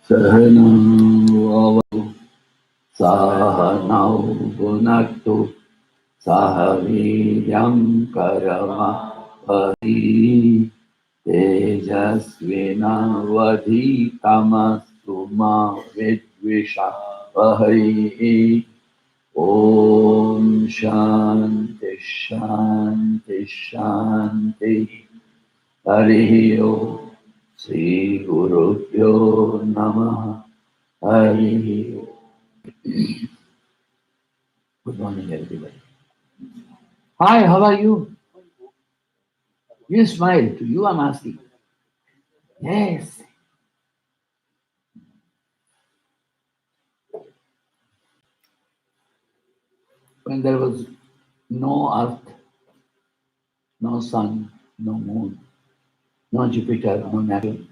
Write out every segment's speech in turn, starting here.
Sahanavavatu Sahanau Bhunaktu Sahaviryam Karavahai Tejasvinavadhitamastu ma vidvishavahai. Om Shanti Shanti Shanti. Harihi Om. Sri Gurubhyo Namaha. Harihi Om. Good morning, everybody. Hi, how are you? You smile. To you, I'm asking. Yes. When there was no earth, no sun, no moon, no Jupiter, no Neptune,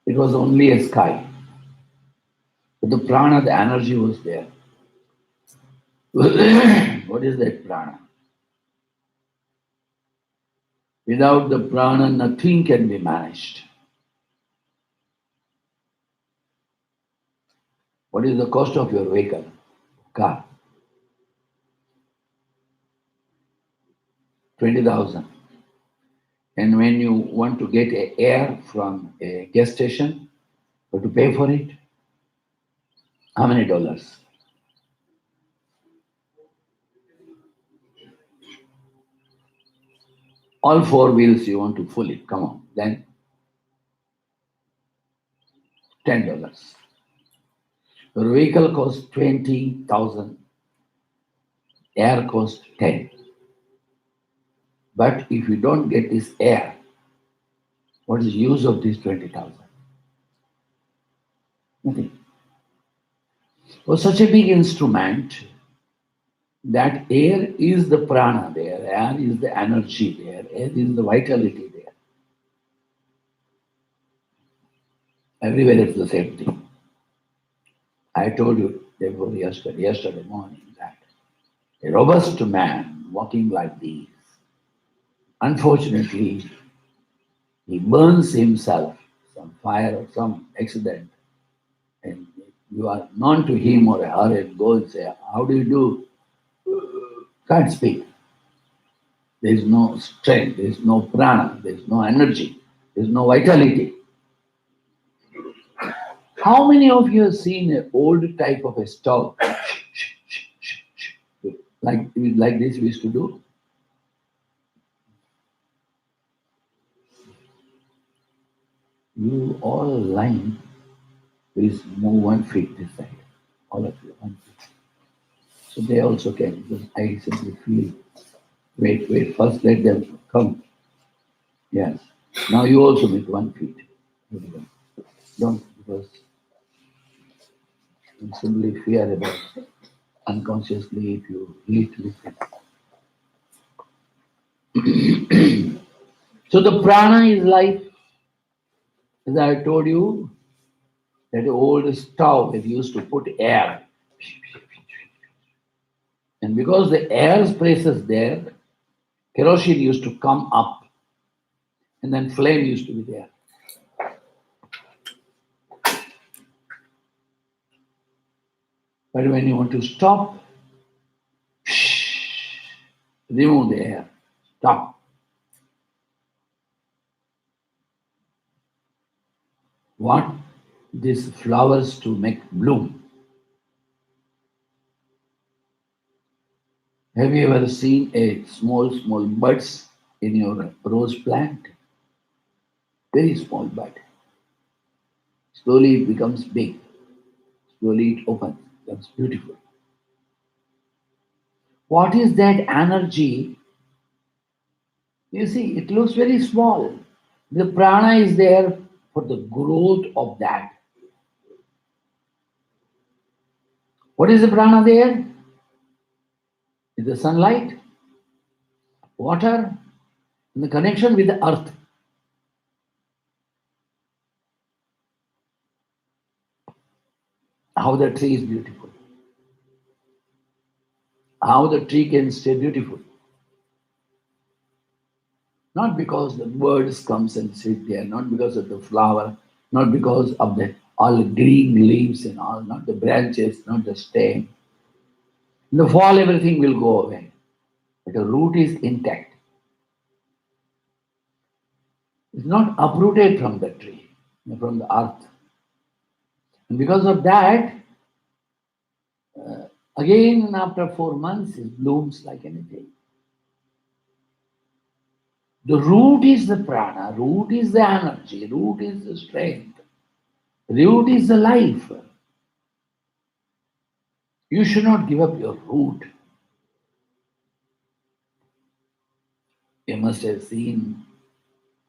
it was only a sky. But the prana, the energy was there. What is that prana? Without the prana, nothing can be managed. What is the cost of your vehicle? Car. 20,000. And when you want to get air from a gas station, you have to pay for it. How many dollars? All four wheels you want to pull it. Come on. Then $10. Your vehicle costs 20,000. Air costs 10. But if you don't get this air, what is the use of this 20,000? Nothing. For such a big instrument, that air is the prana there, air is the energy there, air is the vitality there. Everywhere it's the same thing. I told you yesterday morning that a robust man walking like this, unfortunately, he burns himself, some fire or some accident, and you are known to him or her and go and say, how do you do? Can't speak. There is no strength, there is no prana, there is no energy, there is no vitality. How many of you have seen an old type of a stove? Like this we used to do? You all line, please move 1 feet this side. All of you, 1 feet. So they also can, because I simply feel, wait, first let them come. Yes. Now you also make 1 feet. Don't, because you simply fear about unconsciously if you eat with it. So the prana is life. As I told you, that old stove that used to put air. And because the air presses there, kerosene used to come up. And then flame used to be there. But when you want to stop, remove the air. Stop. What? These flowers to make bloom. Have you ever seen a small buds in your rose plant? Very small bud. Slowly it becomes big. Slowly it opens, becomes beautiful. What is that energy? You see, it looks very small. The prana is there for the growth of that. What is the prana there? Is the sunlight, water, and the connection with the earth. How the tree is beautiful. How the tree can stay beautiful. Not because the birds comes and sit there, not because of the flower not because of the all green leaves and all, not the branches, not the stem. In the fall, everything will go away, but the root is intact. It's not uprooted from the tree, from the earth. And because of that, again after 4 months, it blooms like anything. The root is the prana, root is the energy, root is the strength, root is the life. You should not give up your root. You must have seen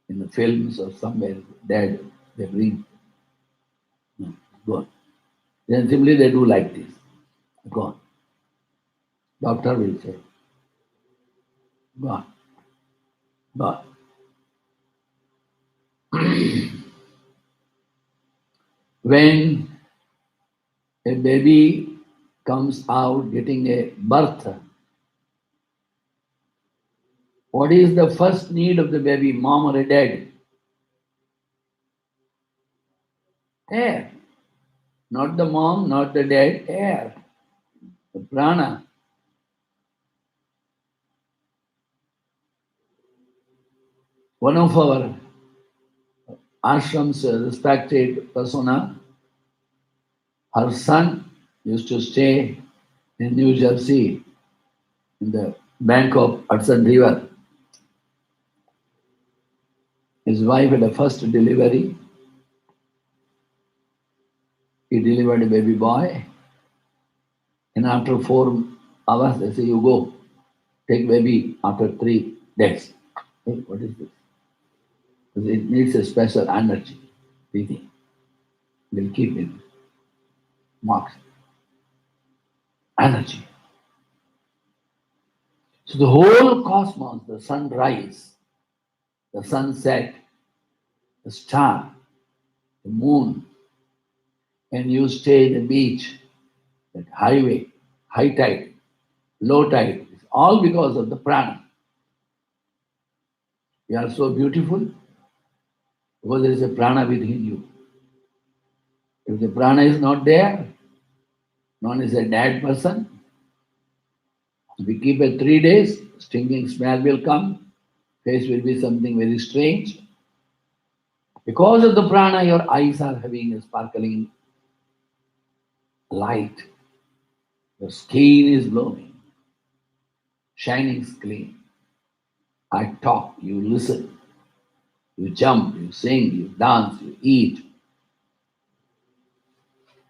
in the films or somewhere that they bring, no, go on. Then simply they do like this. Go on. Doctor will say, go on, go on. When a baby comes out getting a birth, what is the first need of the baby, mom or a dad? Air. Not the mom, not the dad, air. The prana. One of our ashram's respected persona, her son used to stay in New Jersey in the bank of Hudson River. His wife had a first delivery. He delivered a baby boy. And after 4 hours, they say, you go, take baby after 3 days. Hey, what is this? Because it needs a special energy, breathing. We'll keep it. Marks. Energy. So the whole cosmos, the sunrise, the sunset, the star, the moon, and you stay in the beach, that highway, high tide, low tide, it's all because of the prana. You are so beautiful because there is a prana within you. If the prana is not there, one is a dead person. If we keep it 3 days, stinking smell will come, face will be something very strange. Because of the prana, your eyes are having a sparkling light. Your skin is glowing, shining clean. I talk, you listen, you jump, you sing, you dance, you eat.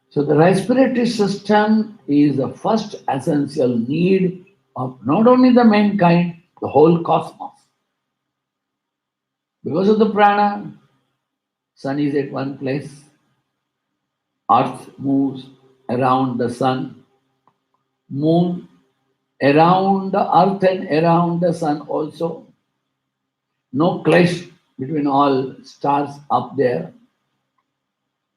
So the respiratory system is the first essential need of not only the mankind, the whole cosmos. Because of the prana, sun is at one place, earth moves around the sun, moon around the earth and around the sun also. No clash between all stars up there.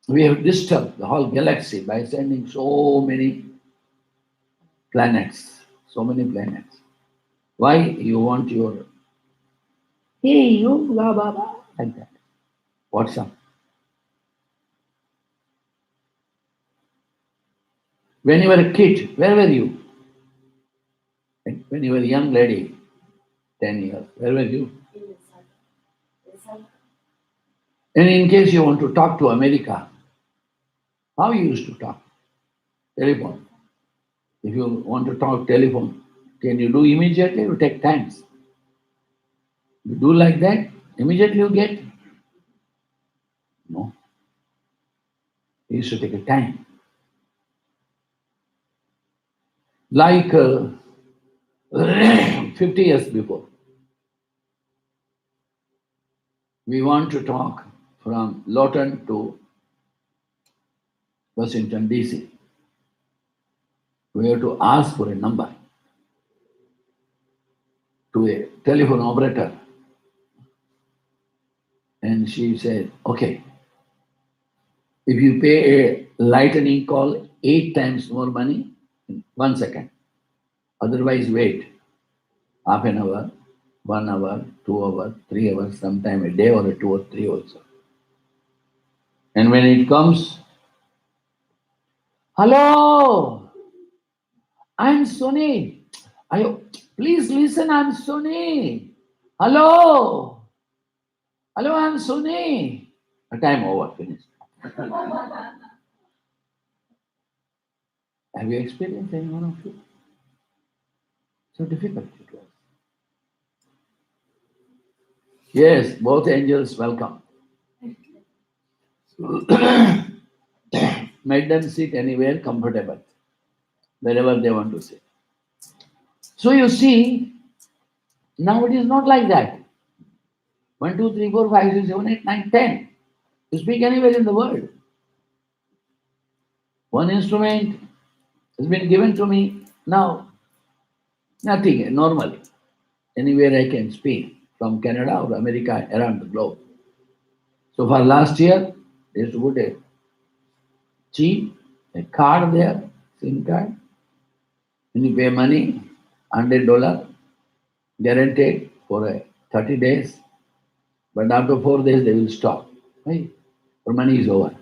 We have disturbed the whole galaxy by sending so many planets, so many planets. Why you want your, hey, you, blah, blah, blah, like that. What's up? When you were a kid, where were you? When you were a young lady, 10 years, where were you? And in case you want to talk to America, how you used to talk? Telephone. If you want to talk telephone, can you do immediately or take times? You do like that, immediately you get? No. You used to take a time. Like 50 years before, we want to talk from Lawton to Washington, D.C. We have to ask for a number to a telephone operator. And she said, okay, if you pay a lightning call 8 times more money, in 1 second. Otherwise, wait half an hour, 1 hour, 2 hours, 3 hours, sometime a day or a 2 or 3 also. And when it comes, hello, I'm Sony. Please listen, I'm Sony. Hello, hello, I'm Sony. Time over, finished. Have you experienced any one of you? So difficult it was. Yes, both angels welcome. Make them sit anywhere comfortable, wherever they want to sit. So you see, now it is not like that. 1, 2, 3, 4, 5, 6, 7, 8, 9, 10. You speak anywhere in the world. One instrument has been given to me. Now, nothing, normal. Anywhere I can speak, from Canada or America, around the globe. So for last year, they used to put a chip, a card there, SIM card, and you pay money, $100, guaranteed for 30 days. But after 4 days, they will stop. Why? Your money is over.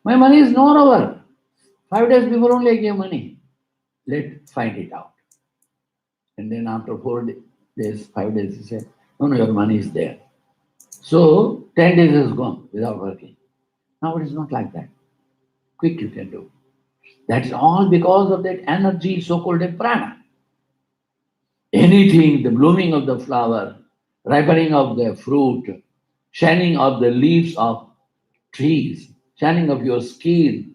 My money is not over. 5 days before only I gave money. Let's find it out. And then after 4 days, 5 days, he said, no, no, your money is there. So 10 days is gone without working. Now it is not like that. Quick you can do. That's all because of that energy, so-called a prana. Anything, the blooming of the flower, ripening of the fruit, shining of the leaves of trees, shining of your skin.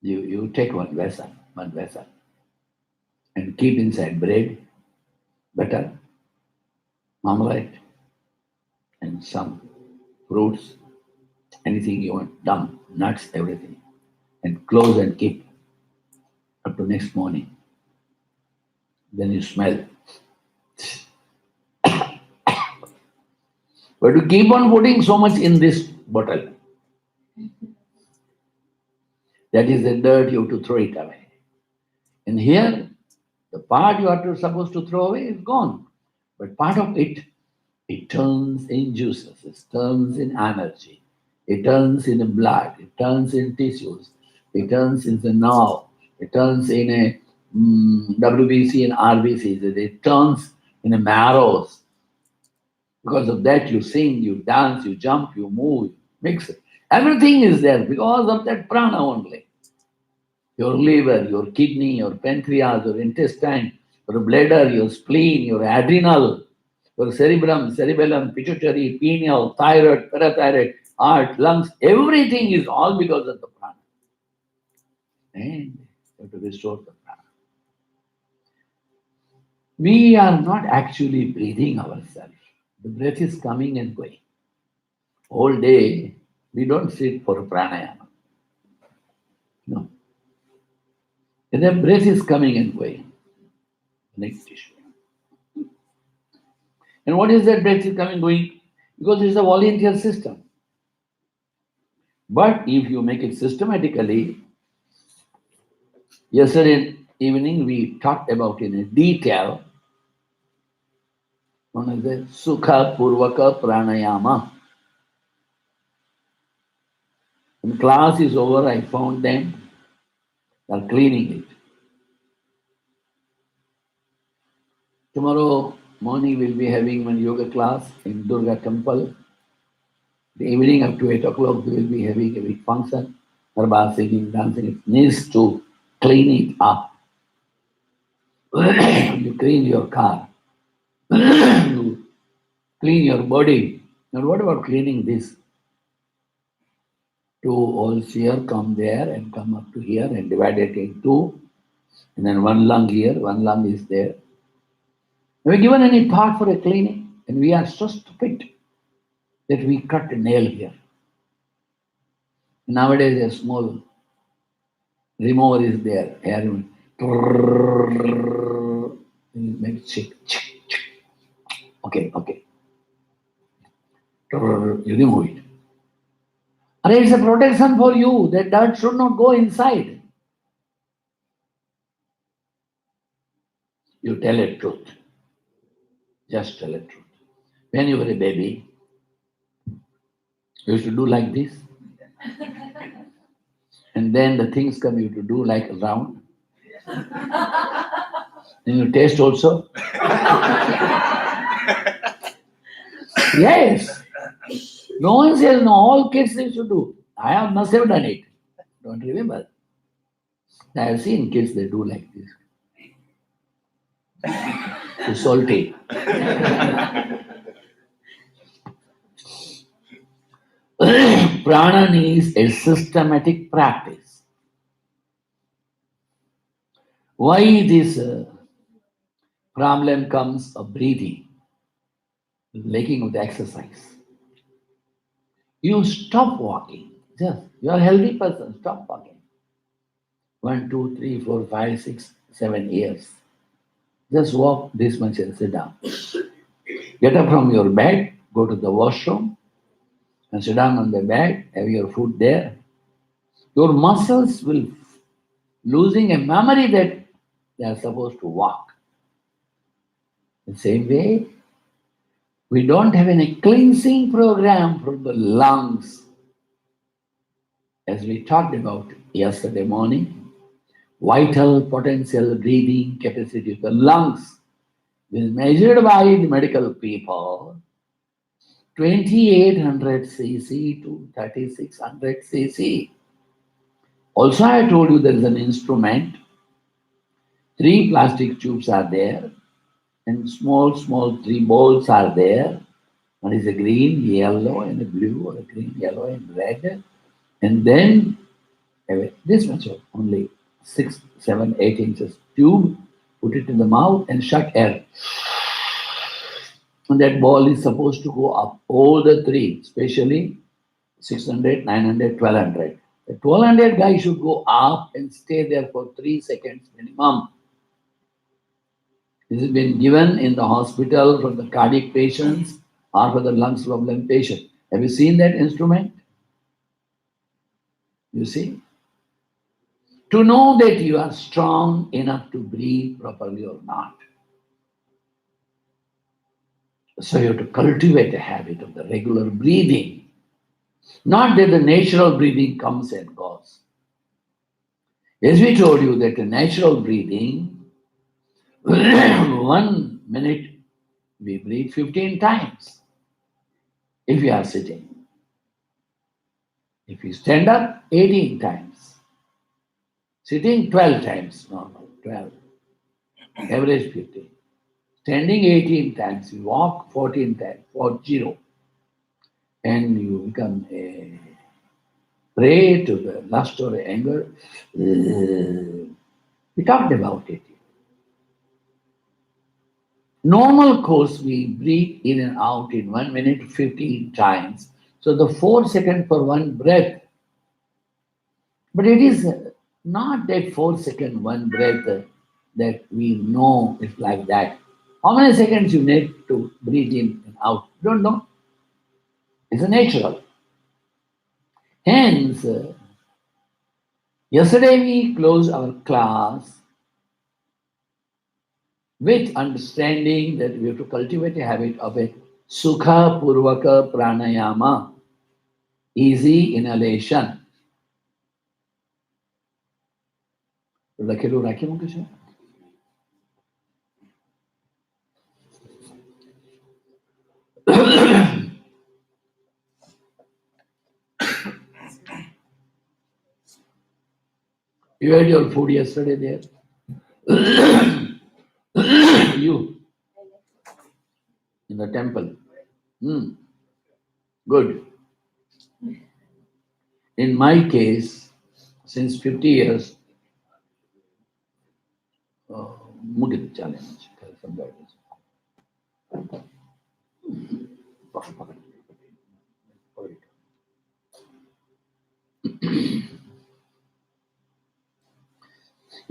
You take one vessel, and keep inside bread, butter, marmalade, and some fruits, anything you want, dump, nuts, everything, and close and keep up to next morning. Then you smell. But you keep on putting so much in this bottle. That is the dirt, you have to throw it away. And here, the part you are supposed to throw away is gone. But part of it, it turns in juices, it turns in energy, it turns in blood, it turns in tissues, it turns in the nerve, it turns in a WBC and RBCs, it turns in a marrows. Because of that, you sing, you dance, you jump, you move, you mix it. Everything is there because of that prana only. Your liver, your kidney, your pancreas, your intestine, your bladder, your spleen, your adrenal, your cerebrum, cerebellum, pituitary, pineal, thyroid, parathyroid, heart, lungs, everything is all because of the prana. And you have to restore the prana. We are not actually breathing ourselves. The breath is coming and going. Whole day, we don't sit for pranayama. No. And the breath is coming and going. Next issue. And what is that breath is coming and going? Because it's a volunteer system. But if you make it systematically, yesterday evening we talked about in detail one is the Sukha Purvaka Pranayama. When class is over, I found them, they are cleaning it. Tomorrow morning we'll be having one yoga class in Durga Temple. The evening up to 8 o'clock we will be having a big function. Garba singing, dancing. It needs to clean it up. You clean your car. You clean your body. And what about cleaning this? Two holes here, come there and come up to here and divide it in two. And then one lung here, one lung is there. Have we given any part for a cleaning? And we are so stupid that we cut a nail here. Nowadays a small remover is there. Here, make chick. Okay. You remove it. And it's a protection for you. That dirt should not go inside. You tell a truth. Just tell a truth. When you were a baby, you used to do like this, and then the things come you to do like round. Then you taste also. Yes. No one says no. All kids used to do. Must have done it. Don't remember. I have seen kids they do like this. It's salty. Prana needs a systematic practice. Why this problem comes of breathing, lacking of the exercise. You stop walking. Just you are a healthy person. Stop walking. 1, 2, 3, 4, 5, 6, 7 years. Just walk this much and sit down. Get up from your bed, go to the washroom, and sit down on the bed. Have your food there. Your muscles will losing a memory that they are supposed to walk. The same way, we don't have any cleansing program for the lungs, as we talked about yesterday morning. Vital potential breathing capacity of the lungs is measured by the medical people 2800 cc to 3600 cc. Also, I told you there is an instrument, three plastic tubes are there, and small three balls are there. One is a green, yellow, and a blue, or a green, yellow, and red. And then this much of only 6, 7, 8 inches tube, put it in the mouth and shut air. And that ball is supposed to go up. All the three, especially 600, 900, 1200. The 1200 guy should go up and stay there for 3 seconds minimum. This has been given in the hospital for the cardiac patients or for the lungs problem patient. Have you seen that instrument? You see? To know that you are strong enough to breathe properly or not. So you have to cultivate a habit of the regular breathing. Not that the natural breathing comes and goes. As we told you that the natural breathing, 1 minute we breathe 15 times if you are sitting. If you stand up, 18 times. Sitting 12 times, normal, 12. Average 15. Standing 18 times, you walk 14 times, 40. And you become a prey to the lust or anger. We talked about it. Normal course, we breathe in and out in 1 minute 15 times. So the 4 seconds for one breath. But it is not that 4 second one breath that we know it's like that. How many seconds you need to breathe in and out? Don't know. It's a natural. Hence, yesterday we closed our class with understanding that we have to cultivate a habit of a Sukha Purvaka Pranayama, easy inhalation. લખેલું રાખી મૂક્યું છે. You had your food yesterday there? You in the temple. Good. In my case, since 50 years, ಮುಗಿದು challenge ಕೆಲಸ ಬೇಡ.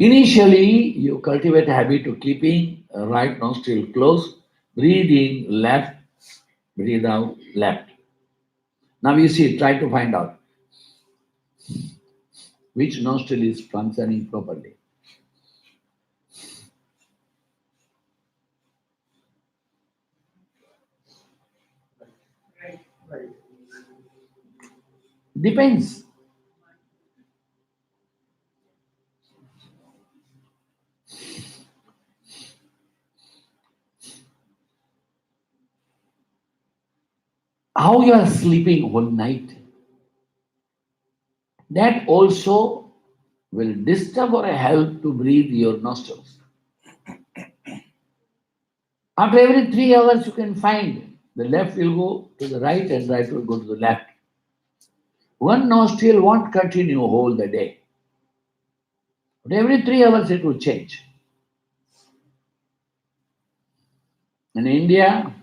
Initially, you cultivate a habit of keeping right nostril closed, breathe in left, breathe out left. Now you see, try to find out which nostril is functioning properly. Depends. How you are sleeping whole night. That also will disturb or help to breathe your nostrils. After every 3 hours, you can find the left will go to the right and right will go to the left. One nostril won't continue whole the day. But every 3 hours, it will change. In India,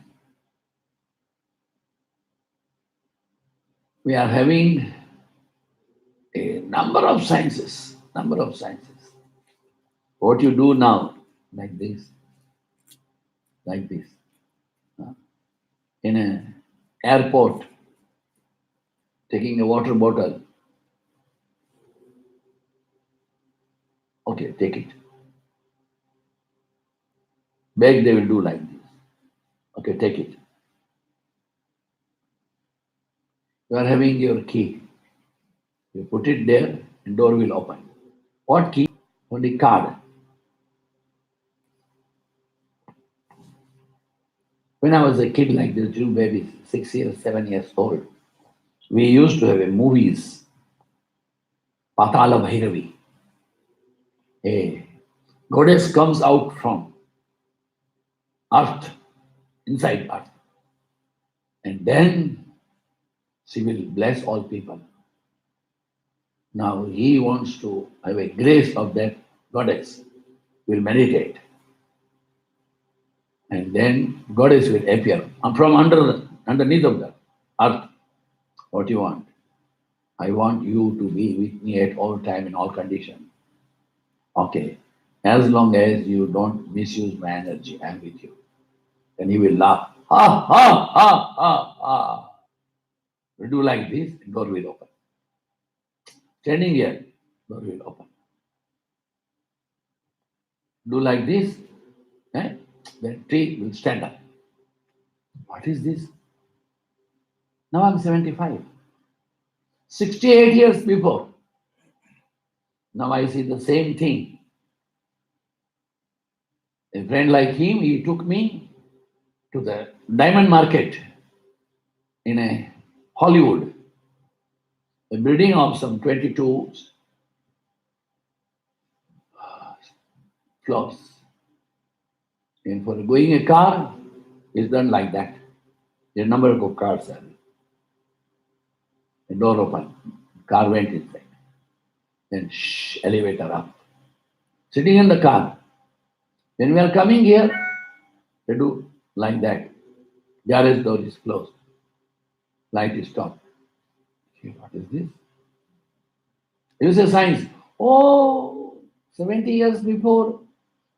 we are having a number of sciences. Number of sciences. What you do now, like this, like this. In an airport, taking a water bottle. Okay, take it. Bag they will do like this. Okay, take it. You are having your key. You put it there, and door will open. What key? Only card. When I was a kid like this, two babies, 6 years, 7 years old, we used to have a movies, Patala Bhairavi. A goddess comes out from earth, inside earth, and then she will bless all people. Now he wants to have a grace of that goddess, will meditate, and then goddess will appear from underneath of the earth. What you want? I want you to be with me at all time in all conditions. Okay. As long as you don't misuse my energy, I'm with you. Then he will laugh. Ha ha ha ha ha. We do like this, door will open. Standing here, door will open. Do like this, eh? Then tree will stand up. What is this? Now I'm 75. 68 years before. Now I see the same thing. A friend like him, he took me to the diamond market in a Hollywood, a building of some 22 floors. And for going a car, is done like that. A number of cars are. The door open, car went inside. Then elevator up. Sitting in the car. When we are coming here, they do like that. Garage door is closed. Light is stopped. Okay, what is this? Use a science. Oh, 70 years before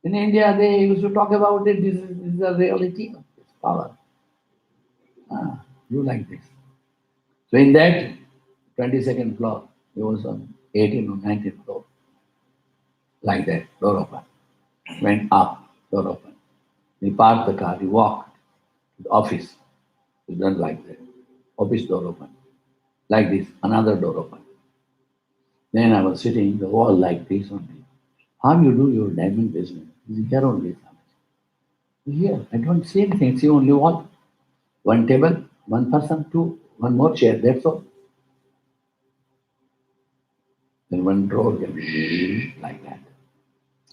in India, they used to talk about it. This is the reality of this power. You like this. So in that 22nd floor, he was on 18th or 19th floor. Like that, door open. Went up, door open. He parked the car, he walked to the office. He done like that. Office door open. Like this, another door open. Then I was sitting the wall like this only. How you do your diamond business? He said, here only. Here, I don't see anything. See only wall. One table, one person, two, one more chair. That's all. Then one drawer like that.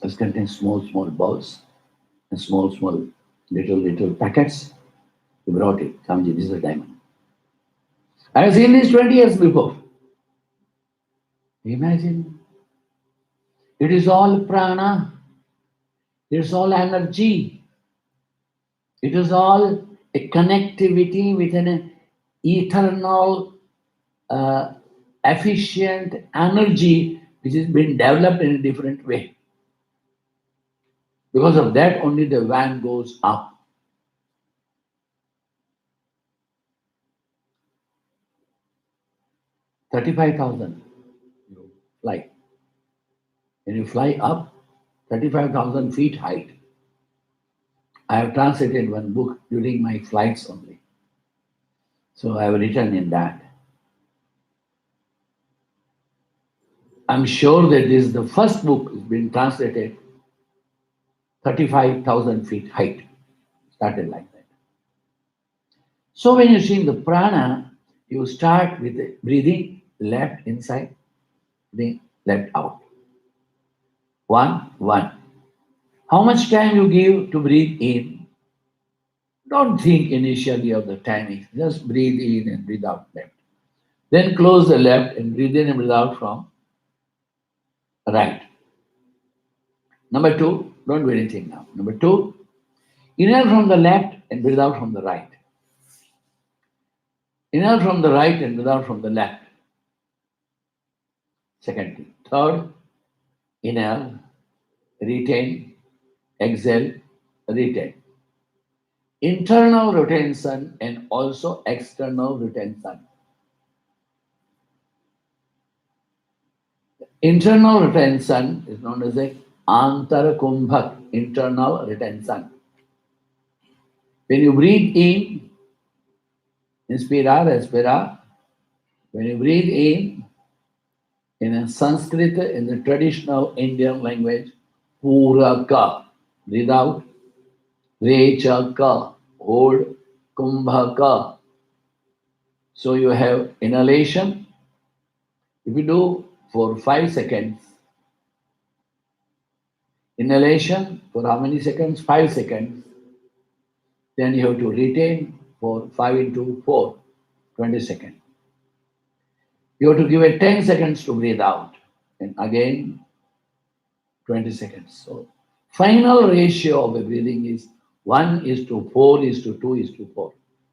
This contains small balls and small little packets. He brought it. Samji, this is a diamond. I have seen this 20 years before. Imagine. It is all prana. It is all energy. It is all a connectivity with an eternal, uh, efficient energy which has been developed in a different way. Because of that, only the van goes up. 35,000 you fly. When you fly up, 35,000 feet height. I have translated one book during my flights only. So I have written in that. I'm sure that this is the first book has been translated 35,000 feet height. Started like that. So when you see the prana, you start with the breathing left inside, breathing left out. One, one. How much time you give to breathe in? Don't think initially of the timing. Just breathe in and breathe out left. Then close the left and breathe in and breathe out from right. Number two, don't do anything now. Number two, inhale from the left and breathe out from the right. Inhale from the right and breathe out from the left. Second thing. Third, inhale, retain, exhale, retain. Internal retention and also external retention. Internal retention is known as a antarakumbhak, internal retention. When you breathe in, inspira, respira. When you breathe in a Sanskrit, in the traditional Indian language, puraka, breathe out, rechaka, hold, kumbhaka. So you have inhalation. If you do for 5 seconds, inhalation for how many seconds? 5 seconds. Then you have to retain for 5 into 4, 20 seconds. You have to give it 10 seconds to breathe out. And again, 20 seconds. So final ratio of the breathing is 1:4:2:4.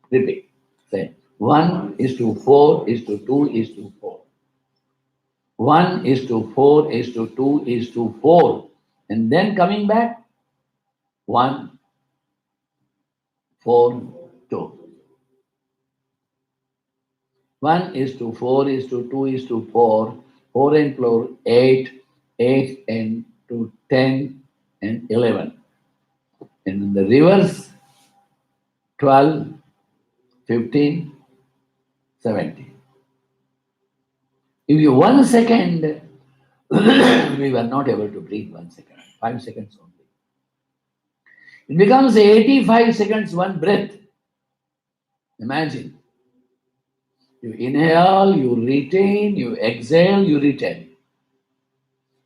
Repeat. Say 1:4:2:4. 1:4:2:4. And then coming back, 1:4:2. 1:4:2:4. 4 and 4, 8, 8 and 2, 10 and 11. And in the reverse, 12, 15, 17. If you 1 second, we were not able to breathe 1 second, 5 seconds only. It becomes 85 seconds, one breath. Imagine. You inhale, you retain, you exhale, you retain.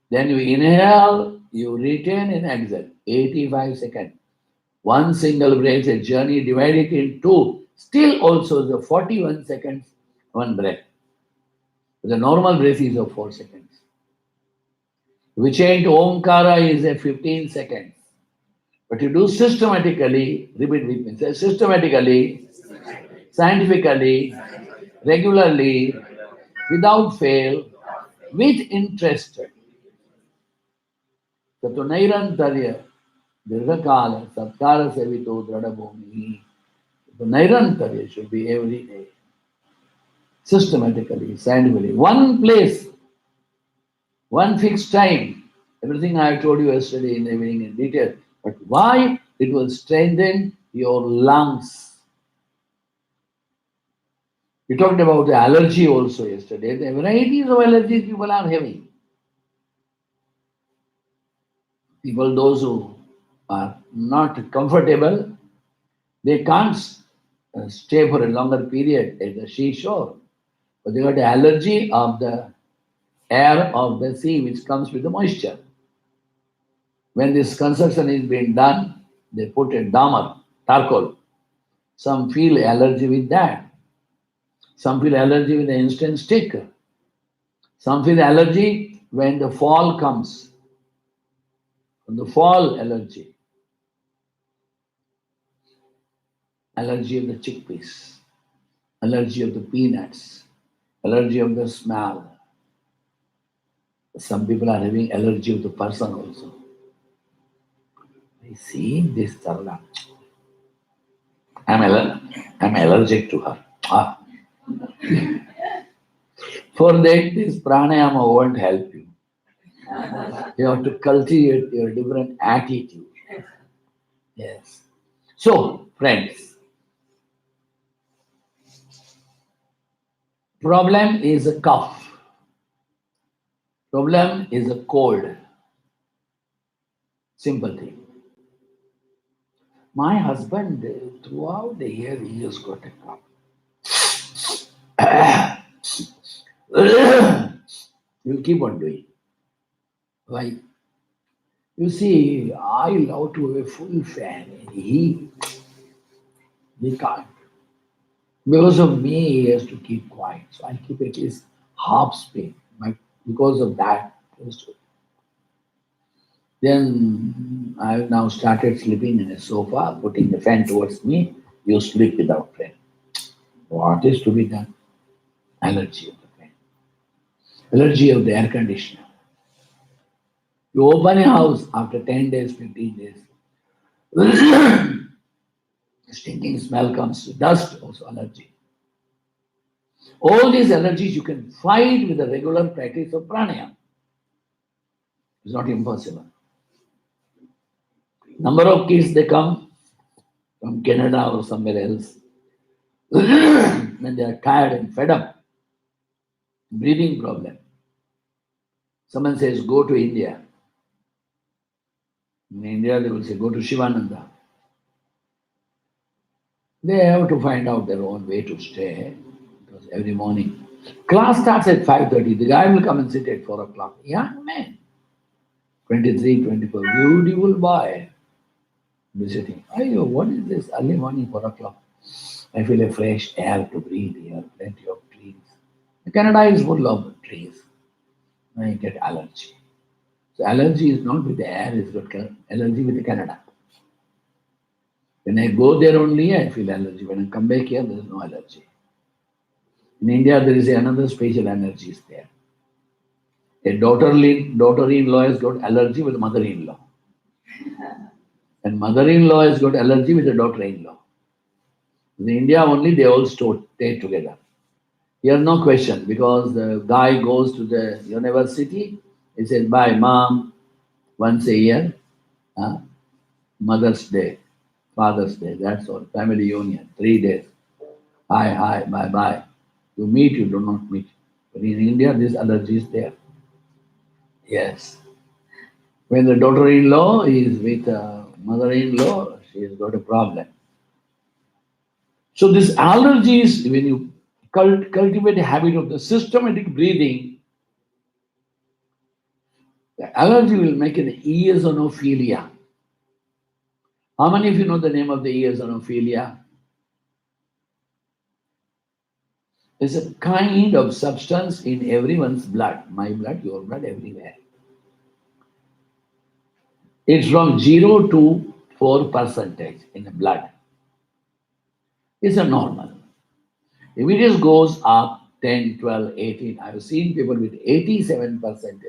Then you inhale, you retain and exhale. 85 seconds. One single breath, a journey divided in two. Still also the 41 seconds, one breath. The normal breath is of 4 seconds. We chant Omkara is a 15 seconds. But you do systematically, repeat with me, say systematically, scientifically, regularly, without fail, with interest. Tato nairantarya, dirghakala, satkara sevito, dradabhumi. The nairantarya should be every day. Systematically, scientifically. One place, one fixed time. Everything I told you yesterday in the evening in detail. But why? It will strengthen your lungs. We talked about the allergy also yesterday. The varieties of allergies people are having. People, those who are not comfortable, they can't stay for a longer period at the seashore. But they got the allergy of the air of the sea, which comes with the moisture. When this construction is being done, they put a damar, charcoal. Some feel allergy with that. Some feel allergy with the instant stick. Some feel allergy when the fall comes. From the fall allergy. Allergy of the chickpeas. Allergy of the peanuts. Allergy of the smell. Some people are having allergy of the person also. I see this Sarla. I'm allergic to her. For that, this pranayama won't help you. You have to cultivate your different attitude. Yes. So, friends, problem is a cough. Problem is a cold. Simple thing. My husband, throughout the year, he has got a cough. You'll keep on doing. Why? You see, I love to have a full fan, and he can't. Because of me, he has to keep quiet. So I keep at least half speed. Because of that, then I've now started sleeping in a sofa, putting the fan towards me. You sleep without fan. What is to be done? Allergy of the fan, allergy of the air conditioner. You open a house after 10 days, 15 days, stinking smell comes, dust also allergy. All these allergies you can fight with the regular practice of pranayama. It's not impossible. Number of kids they come from Canada or somewhere else when they are tired and fed up, breathing problem. Someone says, go to India. In India, they will say, go to Shivananda. They have to find out their own way to stay because every morning. Class starts at 5:30. The guy will come and sit at 4 o'clock. Young man, 23, 24, beautiful boy, visiting. Ayo, what is this early morning, 4 o'clock? I feel a fresh air to breathe here, plenty of trees. Canada is full of trees. I get allergy. So allergy is not with the air, it's got allergy with the Canada. When I go there only, I feel allergy. When I come back here, there is no allergy. In India, there is another special allergy is there. A daughter-in-law has got allergy with mother-in-law. And mother-in-law has got allergy with the daughter-in-law. In India only, they all stay together. Here, no question, because the guy goes to the university, he says, bye, mom, once a year, Mother's Day, Father's Day, that's all, family union, 3 days. Hi, bye, bye. You meet, you do not meet. But in India, this allergy is there. Yes. When the daughter-in-law is with mother-in-law, she has got a problem. So this allergies, when you cultivate a habit of the systematic breathing, the allergy will make an eosinophilia. How many of you know the name of the eosinophilia? It's a kind of substance in everyone's blood, my blood, your blood, everywhere. It's from 0 to 4% in the blood. It's a normal. If it just goes up 10, 12, 18, I've seen people with 87%.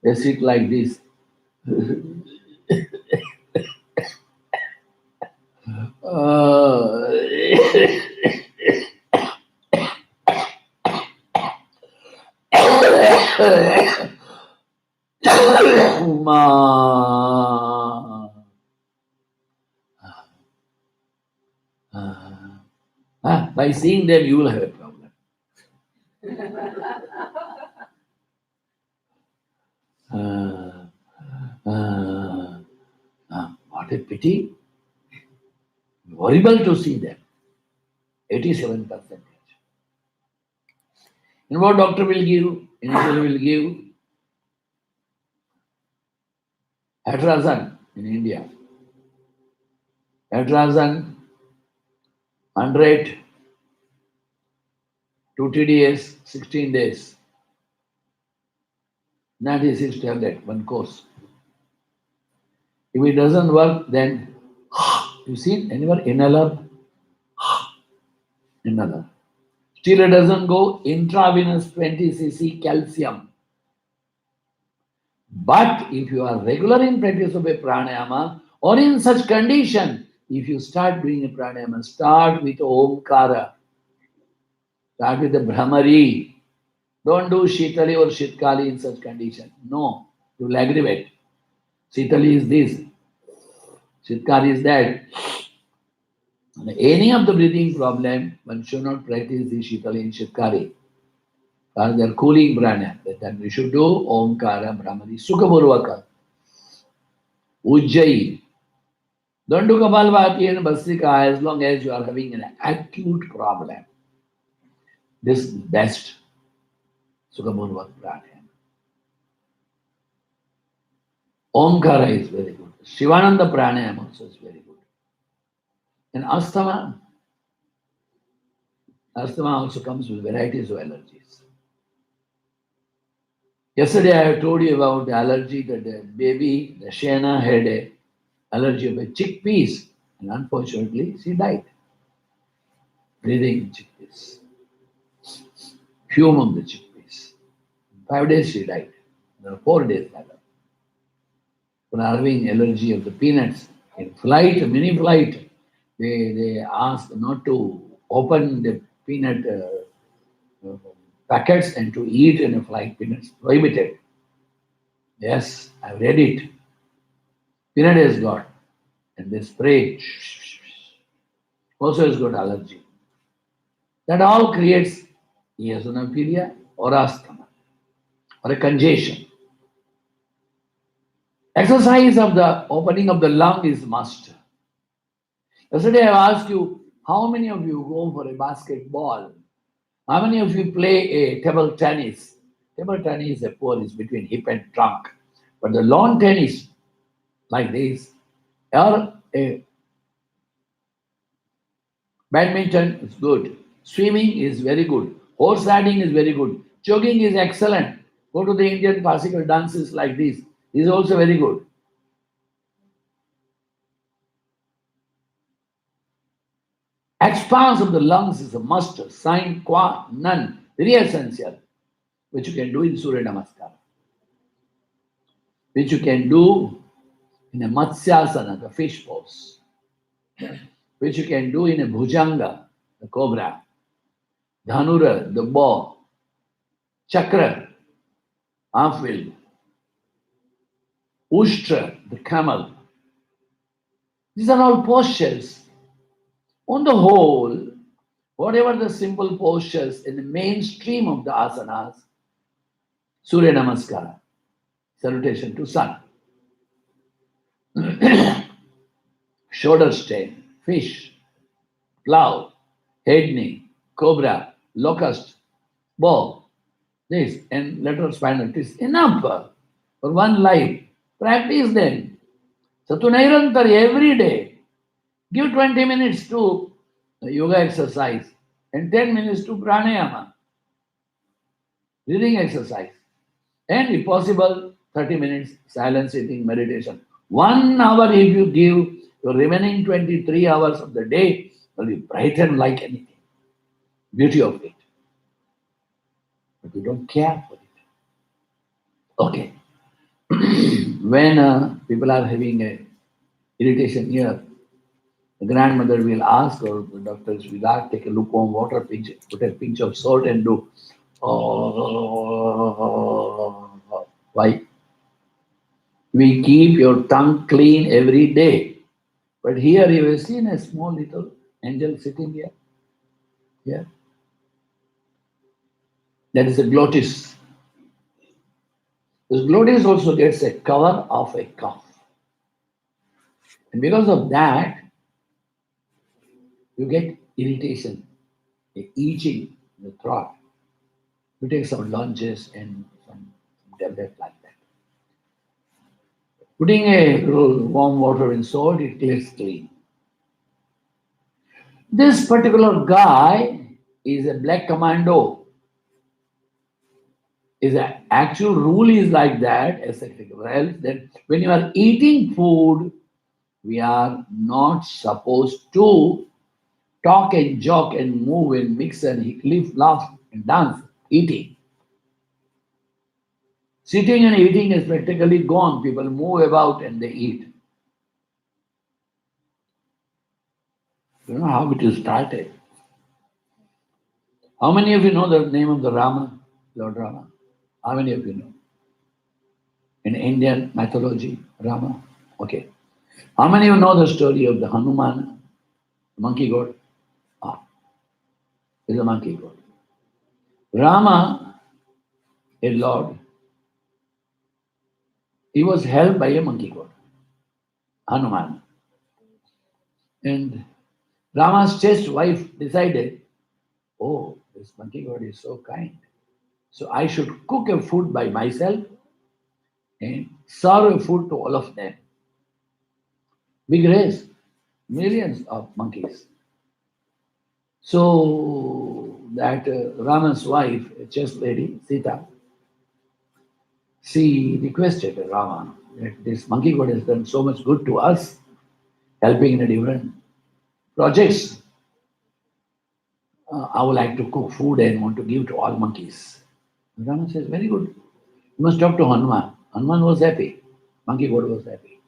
They sit like this. Uh, by seeing them, you will have a problem. What a pity. Horrible to see them. 87%. And what doctor will give? Initially will give atrazan in India. Atrazan, 100, 2 TDS, 16 days. 96 tablet, one course. If it doesn't work, then you see anywhere inhaler, inhaler. Still it doesn't go, intravenous 20 cc calcium. But if you are regular in practice of a pranayama or in such condition, if you start doing a pranayama, start with Omkara, start with the Brahmari. Don't do Shitali or Shitkali in such condition. No, you will aggravate. Shitali is this, Shitkali is that. Any of the breathing problem, one should not practice the Shitali and Shitkari. They're cooling pranayama. That we should do Omkara Brahmadi Sukhabhurvaka. Ujjayi. Don't do Kapalbhati and Bhastrika as long as you are having an acute problem. This is best. Sukhabhurvaka pranayama. Omkara is very good. Shivananda pranayama also is very good. And asthma also comes with varieties of allergies. Yesterday I have told you about the allergy that the baby, the Shena, had a allergy of a chickpeas, and unfortunately she died. Breathing chickpeas. Fume of the chickpeas. 5 days she died. 4 days later. For having allergy of the peanuts. In flight, mini flight, they asked not to open the peanut packets and to eat in a flight. Peanuts prohibited. Yes, I've read it. Peanut has got, and they spray. Also has got allergy. That all creates eosinophilia or asthma or a congestion. Exercise of the opening of the lung is must. Yesterday I asked you, how many of you go for a basketball? How many of you play a table tennis? Table tennis, a pole is between hip and trunk. But the lawn tennis, like this, or a badminton is good. Swimming is very good. Horse riding is very good. Jogging is excellent. Go to the Indian classical dances like this. Is also very good. Expanse of the lungs is a must. Sign qua non. Very essential. Which you can do in Surya Namaskar. Which you can do in a Matsyasana, the fish pose. Which you can do in a Bhujanga, the cobra. Dhanura, the bow. Chakra, half-wheel. Ushtra, the camel. These are all postures. On the whole, whatever the simple postures in the mainstream of the asanas, Surya Namaskara, salutation to sun, shoulder strain, fish, plow, head knee, cobra, locust, bow, this, and lateral spinal twist. Enough for one life. Practice them. Satunairantar every day. Give 20 minutes to yoga exercise and 10 minutes to pranayama, breathing exercise. And if possible, 30 minutes silent sitting meditation. 1 hour if you give, your remaining 23 hours of the day will be brightened like anything. Beauty of it. But we don't care for it. Okay. When people are having a irritation here, the grandmother will ask, or the doctors will ask, take a lukewarm water, put a pinch of salt and do. Why? We keep your tongue clean every day. But here you have seen a small little angel sitting here. Here. That is a glottis. This glottis also gets a cover of a cough. And because of that, you get irritation, a itching in the throat. You take some lunges and some tablet like that. Putting a little warm water and salt, it clears clean. This particular guy is a black commando. His actual rule is like that, as technical health, that when you are eating food, we are not supposed to talk and joke and move and mix and live, laugh and dance, eating. Sitting and eating is practically gone. People move about and they eat. You know how it started. How many of you know the name of the Rama, Lord Rama? How many of you know? In Indian mythology, Rama? Okay. How many of you know the story of the Hanuman, the monkey god? Ah, is a monkey god. Rama a lord, he was held by a monkey god, Hanuman. And Rama's chaste wife decided, oh, this monkey god is so kind. So I should cook a food by myself and serve a food to all of them. Big race, millions of monkeys. So that Rama's wife, a chaste lady, Sita, she requested Rama that this monkey god has done so much good to us, helping in a different projects. I would like to cook food and want to give to all monkeys. Rama says, very good. You must talk to Hanuman. Hanuman was happy. Monkey god was happy.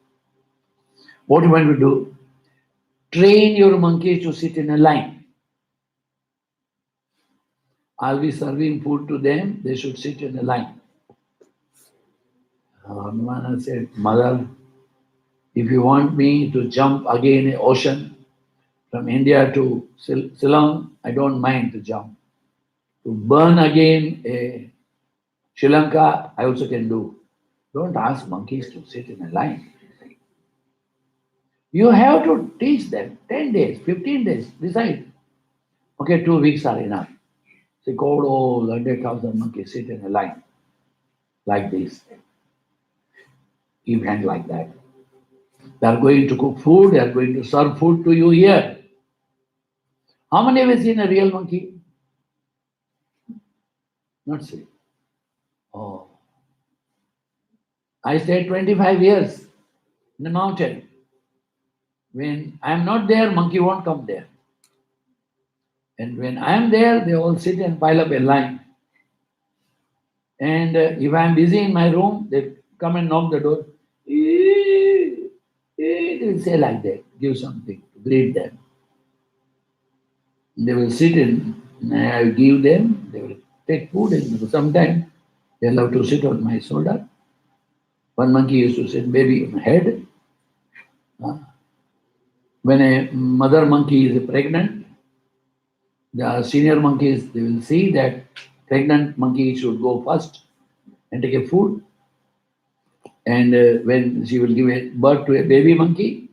What you want to do? Train your monkeys to sit in a line. I'll be serving food to them. They should sit in a line. Hanuman said, Mother, if you want me to jump again in ocean from India to Ceylon, I don't mind to jump. To burn again Sri Lanka, I also can do. Don't ask monkeys to sit in a line. You have to teach them 10 days, 15 days, decide. Okay, 2 weeks are enough. Say, God, oh, 100,000 monkeys sit in a line like this. Event like that. They are going to cook food, they are going to serve food to you here. How many have you seen a real monkey? Not see. Oh. I stayed 25 years in the mountain. When I am not there, monkey won't come there. And when I am there, they all sit and pile up a line. And if I am busy in my room, they come and knock the door. They will say like that, give something to greet them. They will sit in, and I will give them, they will take food, and sometimes they love to sit on my shoulder. One monkey used to sit baby on my head. When a mother monkey is pregnant, the senior monkeys, they will see that pregnant monkey should go first and take a food. And when she will give a birth to a baby monkey,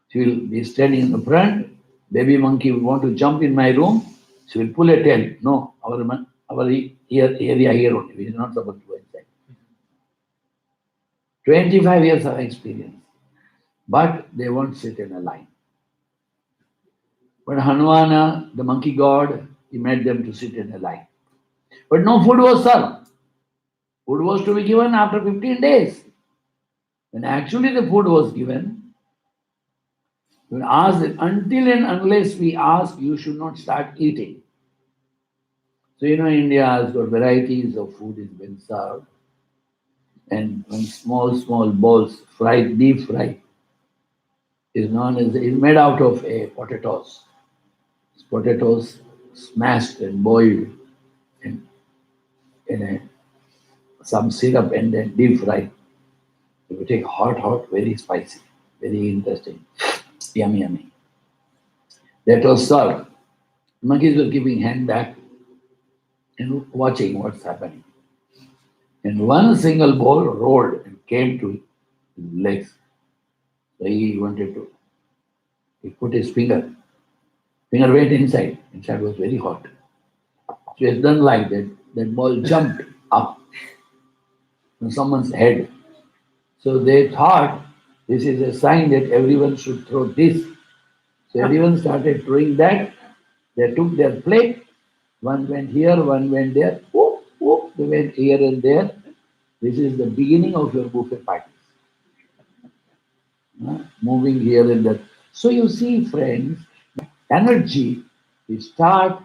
she will be standing in the front. Baby monkey will want to jump in my room. She will pull a tail. No, our here, area here only. We are not supposed to go inside. 25 years of experience. But they won't sit in a line. But Hanuvana, the monkey god, he made them to sit in a line. But no food was served. Food was to be given after 15 days. When actually the food was given, when asked that until and unless we ask, you should not start eating. So India has got varieties of food is been served. And when small balls, fried, deep fried, is made out of potatoes. Potatoes smashed and boiled in some syrup and then deep fried. If you take hot, very spicy, very interesting, yummy. That was served. Monkeys were keeping hand back and watching what's happening. And one single ball rolled and came to his legs. So he wanted to, he put his finger went inside. Inside was very hot. So he has done like that. That ball jumped up on someone's head. So they thought this is a sign that everyone should throw this. So everyone started throwing that. They took their plate. One went here, one went there. Whoop, whoop. They went here and there. This is the beginning of your buffet parties. Moving here and there. So you see, friends, energy, we start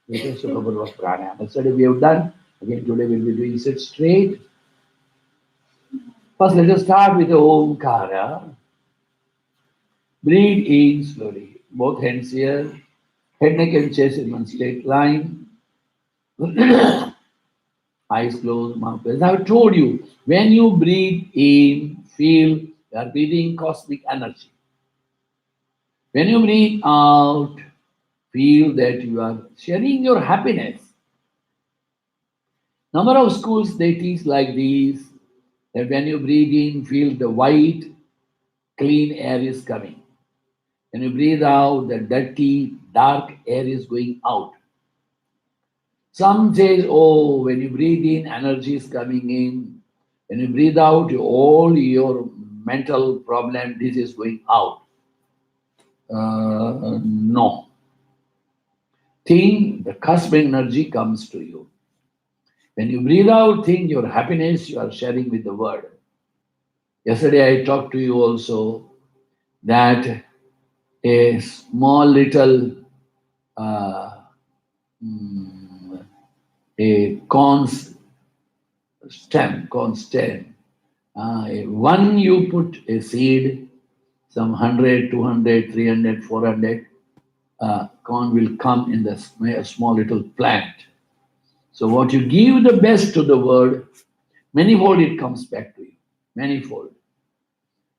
with a couple of pranayama. Yesterday we have done. Again, today we'll be doing sit straight. First, let us start with the Omkara. Breathe in slowly. Both hands here. Head, neck, and chest in one straight line. Eyes closed, mouth closed. As I've told you, when you breathe in, feel you are breathing cosmic energy. When you breathe out, feel that you are sharing your happiness. Number of schools they teach like these that when you breathe in, feel the white, clean air is coming. When you breathe out, the dirty, dark air is going out. Some say, oh, when you breathe in, energy is coming in. When you breathe out, all your mental problem, this is going out. No. Think the cosmic energy comes to you. When you breathe out, think your happiness you are sharing with the world. Yesterday I talked to you also that a small little uh, mm, a corn stem. One you put a seed, some 100, 200, 300, 400 corn will come in the small little plant. So what you give the best to the world, manifold it comes back to you. Manifold.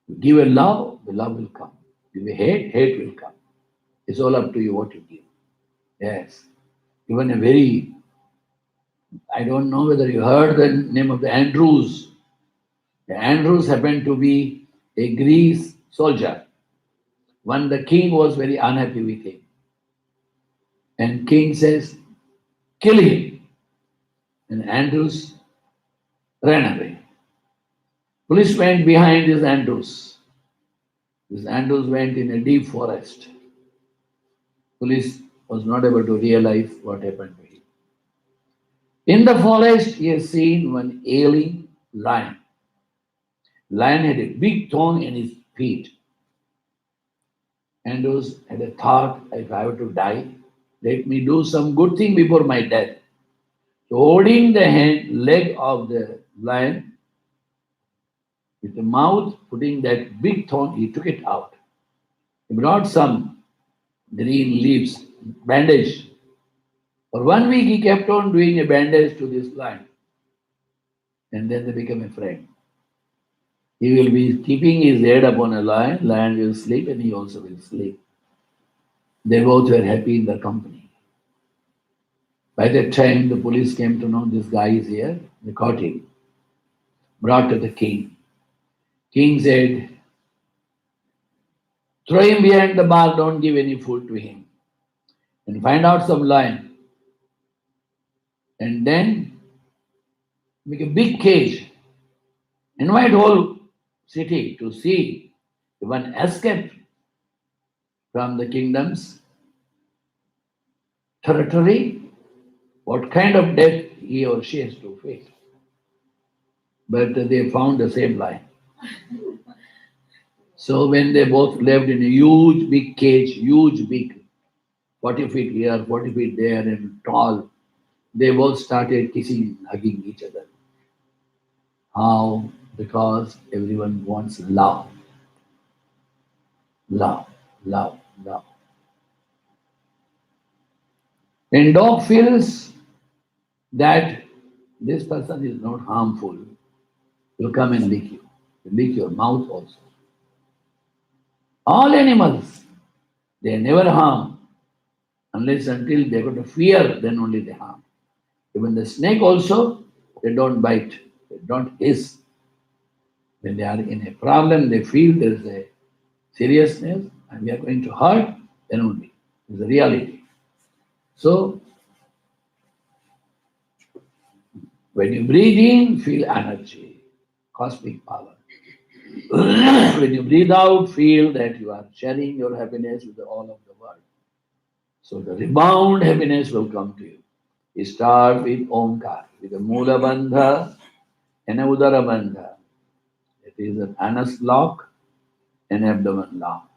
You give a love, the love will come. Give a hate, hate will come. It's all up to you what you give. Yes. Even a very, I don't know whether you heard the name of the Andrews. The Andrews happened to be a Greece soldier. When the king was very unhappy with him, and king says, kill him. And Andrews ran away. Police went behind this Andrews. This Andrews went in a deep forest. Police was not able to realize what happened to him. In the forest, he has seen one ailing lion. Lion had a big thorn in his feet. Andrews had a thought, if I have to die, let me do some good thing before my death. So holding the leg of the lion with the mouth, putting that big thorn, he took it out. He brought some green leaves, bandage. For 1 week, he kept on doing a bandage to this lion. And then they became a friend. He will be keeping his head upon a lion, lion will sleep, and he also will sleep. They both were happy in the company. By that time, the police came to know this guy is here. They caught him, brought to the king. King said, throw him behind the bar, don't give any food to him. And find out some lion. And then make a big cage. Invite whole city to see if one escaped from the kingdom's territory, what kind of death he or she has to face. But they found the same lion. So when they both lived in a huge big cage, huge big, 40 feet here, 40 feet there, and tall, they both started kissing, hugging each other. How? Because everyone wants love, love, love, love. When dog feels that this person is not harmful, will come and lick you, lick your mouth also. All animals, they never harm unless until they got a fear, then only they harm. Even the snake also, they don't bite, they don't hiss. When they are in a problem, they feel there is a seriousness and we are going to hurt, then only. It's a reality. So when you breathe in, feel energy, cosmic power. When you breathe out, feel that you are sharing your happiness with all of the world. So the rebound happiness will come to you. You start with Omkar, with a Mula Bandha and a Udara Bandha. It is an anus lock and abdomen lock.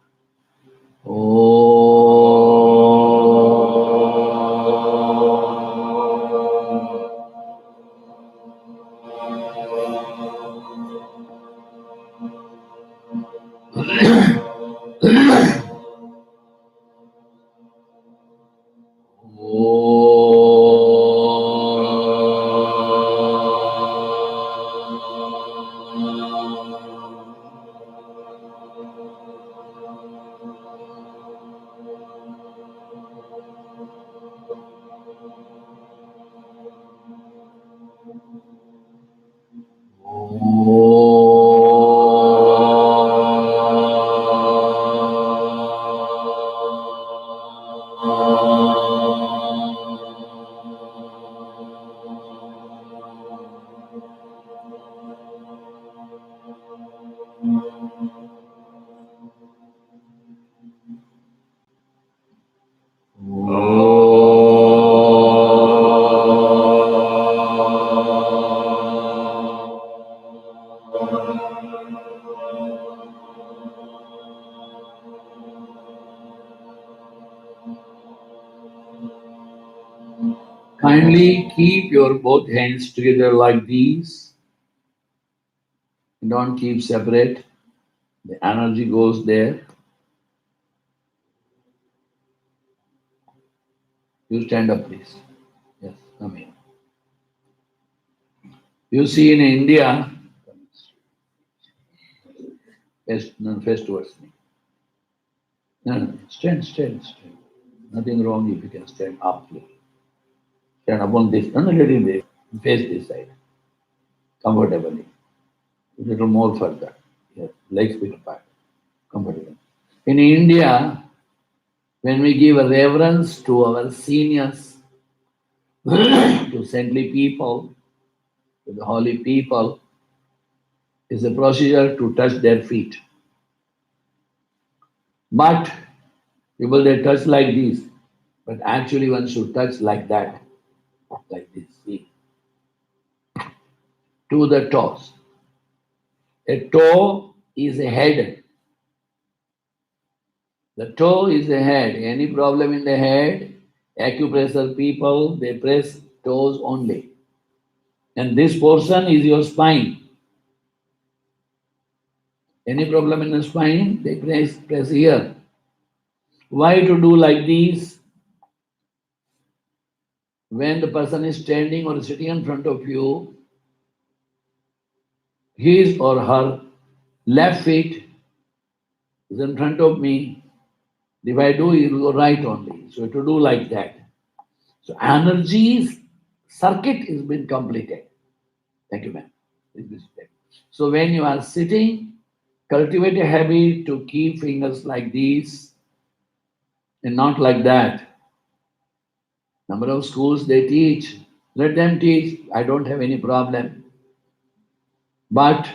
Kindly keep your both hands together like these. Don't keep separate. The energy goes there. You stand up, please. Yes, come here. You see in India, face towards me. No, stand. Nothing wrong if you can stand up. Please. Stand upon this, no, little this, face this side, comfortably. A little more further. Yes, legs bit apart, comfortable. In India, when we give a reverence to our seniors, to saintly people, to the holy people, is a procedure to touch their feet. But people they touch like this, but actually one should touch like that, like this, see, to the toes. A toe is a head. The toe is the head. Any problem in the head, acupressure people, they press toes only. And this portion is your spine. Any problem in the spine, they press here. Why to do like this? When the person is standing or sitting in front of you, his or her left feet is in front of me. If I do, it will go right only. So to do like that. So energy's circuit is been completed. Thank you, ma'am. With respect. So when you are sitting, cultivate a habit to keep fingers like this and not like that. Number of schools they teach, let them teach. I don't have any problem. But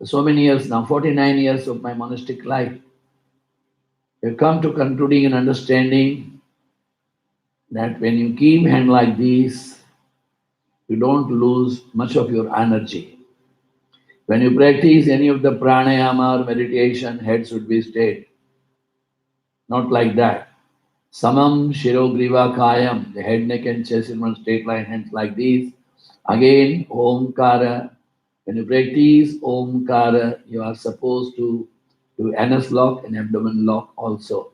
so many years now, 49 years of my monastic life, you come to concluding and understanding that when you keep hand like this, you don't lose much of your energy. When you practice any of the pranayama or meditation, head should be straight. Not like that. Samam Shirogriva Kayam, the head, neck, and chest in one straight line, hands like this. Again, Omkara. When you practice Omkara, you are supposed to do anus lock and abdomen lock also.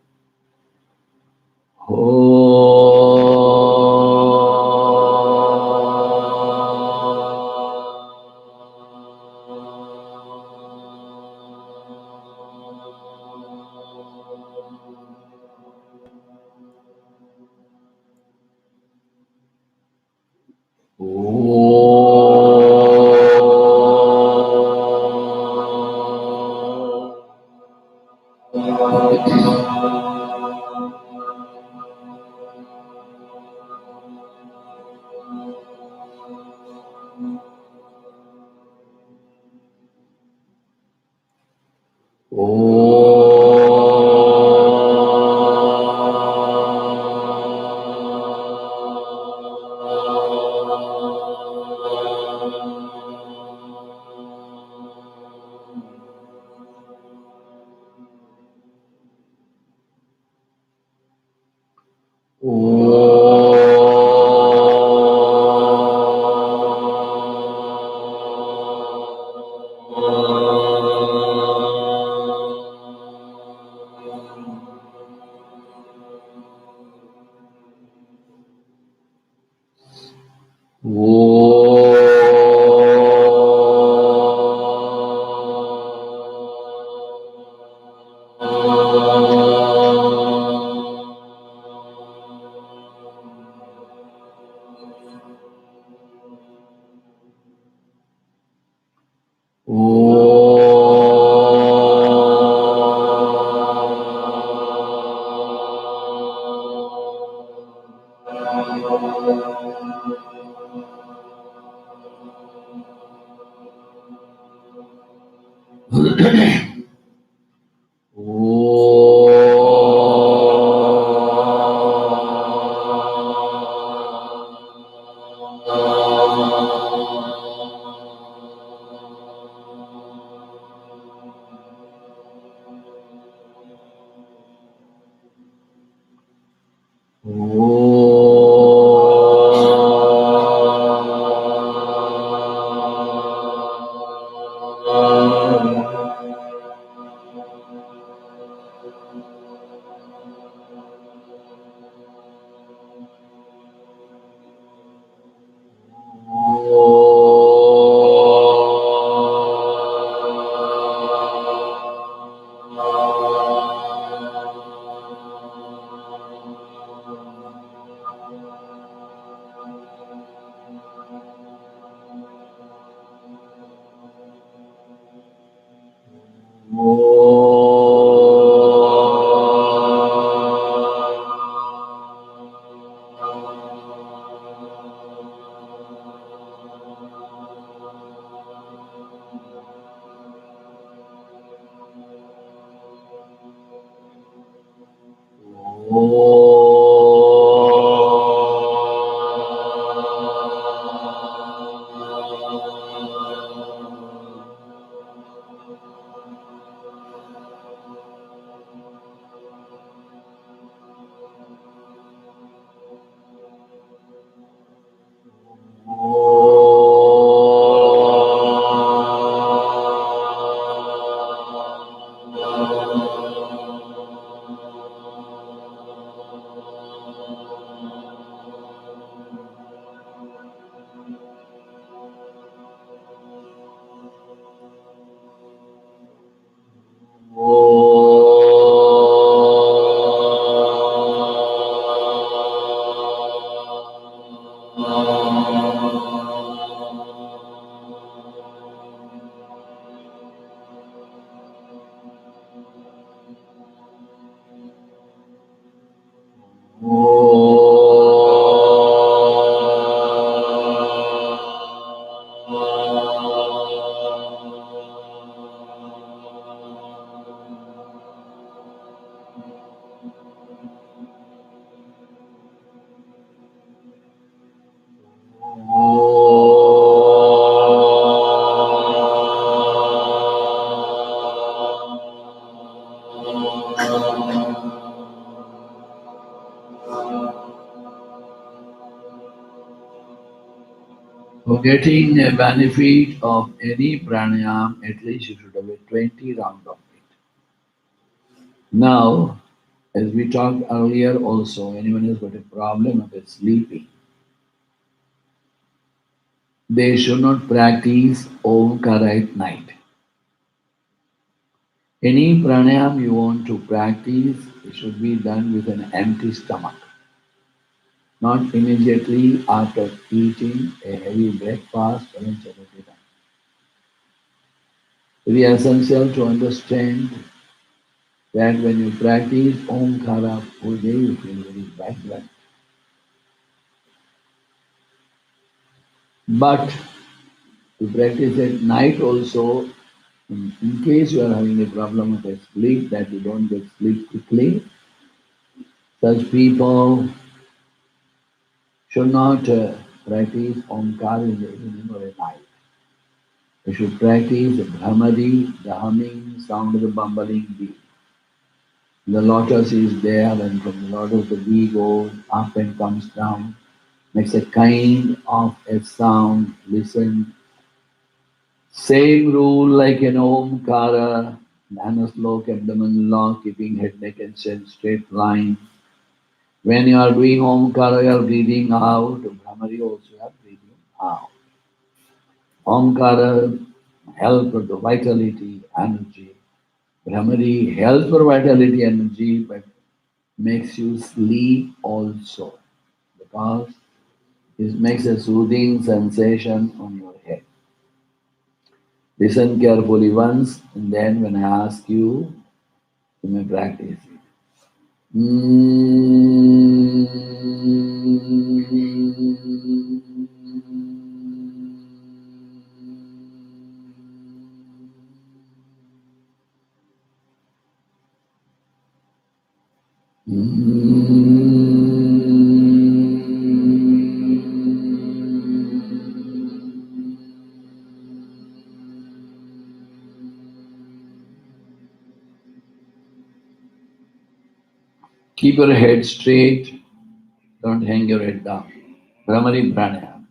For getting a benefit of any pranayam, at least you should have a 20 round of it. Now, as we talked earlier also, anyone who's got a problem of sleeping, they should not practice Omkara at night. Any pranayam you want to practice, it should be done with an empty stomach, not immediately after eating a heavy breakfast or lunch at a time. It is essential to understand that when you practice Omkara full day, you feel very vibrant. But to practice at night also, in case you are having a problem with sleep, that you don't get sleep quickly, such people should not practice Omkar in the evening or at night. You should practice the Brahmadi, the humming sound of the bumbling bee. The lotus is there, and from the lotus the bee goes up and comes down, makes a kind of a sound. Listen. Same rule like an Omkara, Dhanasloka, abdomen lock, keeping head, neck, and chin straight line. When you are doing Omkara, you are breathing out. Brahmari also you are breathing out. Omkara help for the vitality, energy. Brahmari helps for vitality, energy, but makes you sleep also because it makes a soothing sensation on your head. Listen carefully once, and then when I ask you, you may practice it. Keep your head straight, don't hang your head down. Brahmari pranayama.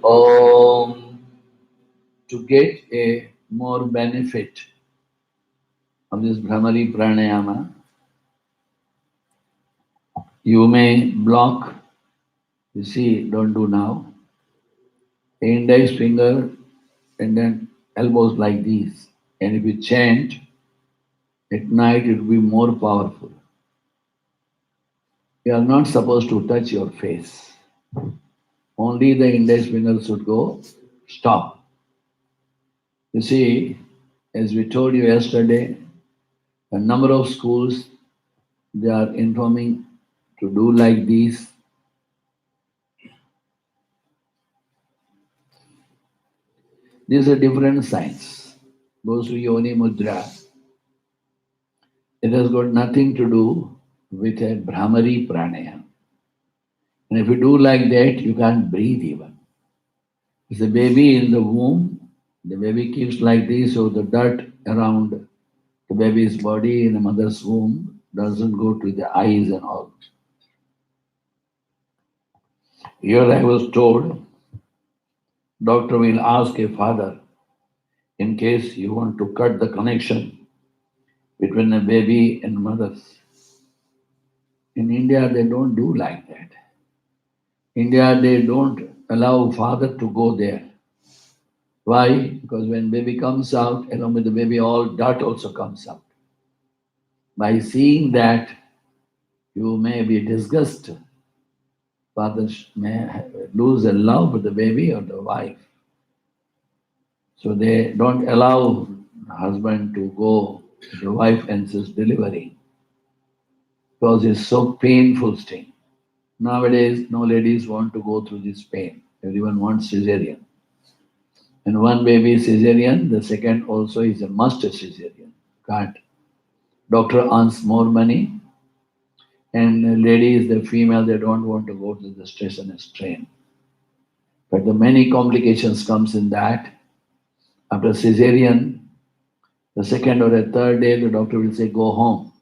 Om. To get a more benefit of this Brahmari Pranayama, you may block, you see, don't do now, the index finger and then elbows like these. And if you chant, at night it will be more powerful. You are not supposed to touch your face. Only the index finger should go stop. You see, as we told you yesterday, a number of schools they are informing to do like this. This is a different science. Goes to Yoni Mudra. It has got nothing to do with a Brahmari Pranayama. And if you do like that, you can't breathe even. If the baby in the womb, the baby keeps like this, so the dirt around the baby's body in the mother's womb doesn't go to the eyes and all. Here I was told, doctor will ask a father, in case you want to cut the connection between a baby and mothers. In India, they don't do like that. India, they don't allow father to go there. Why? Because when baby comes out, along with the baby, all dirt also comes out. By seeing that, you may be disgusted. Fathers may lose the love for the baby or the wife. So they don't allow the husband to go to the wife and says delivery because it's so painful thing. Nowadays, no ladies want to go through this pain. Everyone wants cesarean. And one baby is cesarean, the second also is a must cesarean. Can't. Doctor earns more money, and the ladies, the female, they don't want to go to the stress and strain. But the many complications comes in that. After cesarean, the second or a third day, the doctor will say, go home.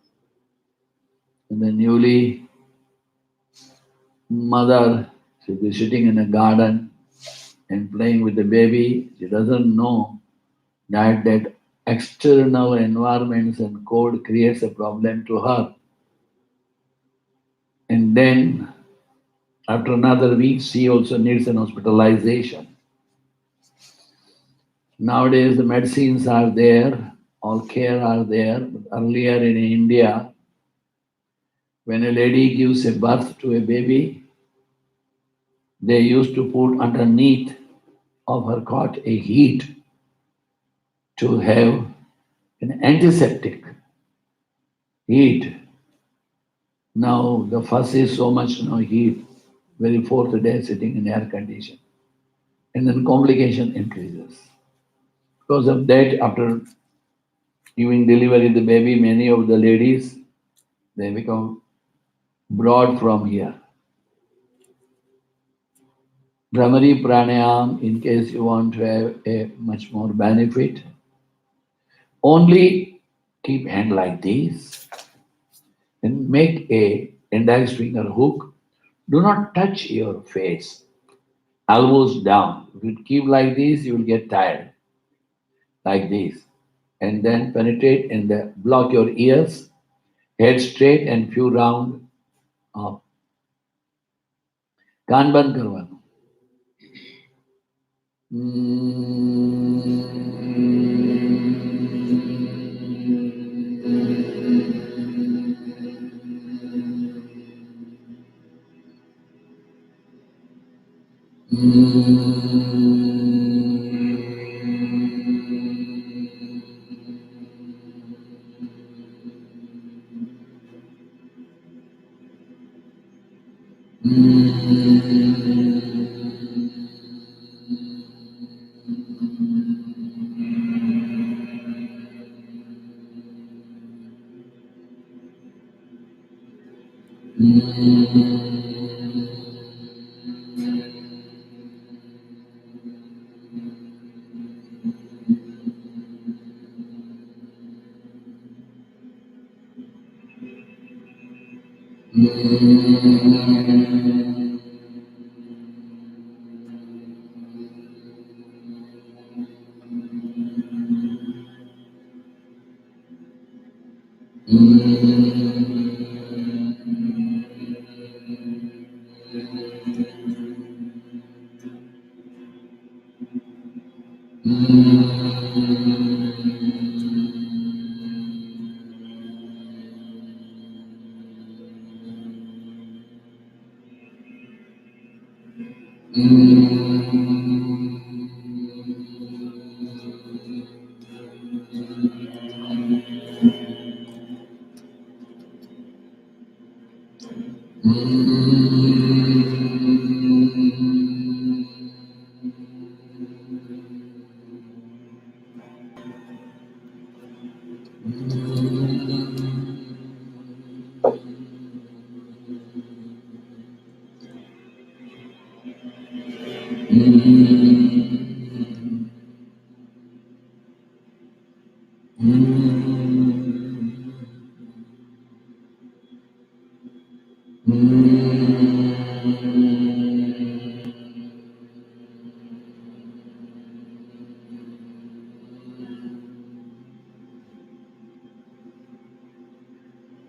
And the newly mother should be sitting in a garden and playing with the baby. She doesn't know that external environments and code creates a problem to her. And then after another week, she also needs an hospitalization. Nowadays, the medicines are there, all care are there. But earlier in India, when a lady gives a birth to a baby, they used to put underneath of her cot a heat to have an antiseptic heat. Now the fuss is so much no heat, very fourth day sitting in air condition, and then complication increases. Because of that, after giving delivery the baby, many of the ladies they become broad from here. Brahmari pranayam, in case you want to have a much more benefit, only keep hand like this and make a index finger hook. Do not touch your face, elbows down. If you keep like this, you will get tired, like this. And then penetrate and block your ears, head straight and few round up. कान बंद करवाना.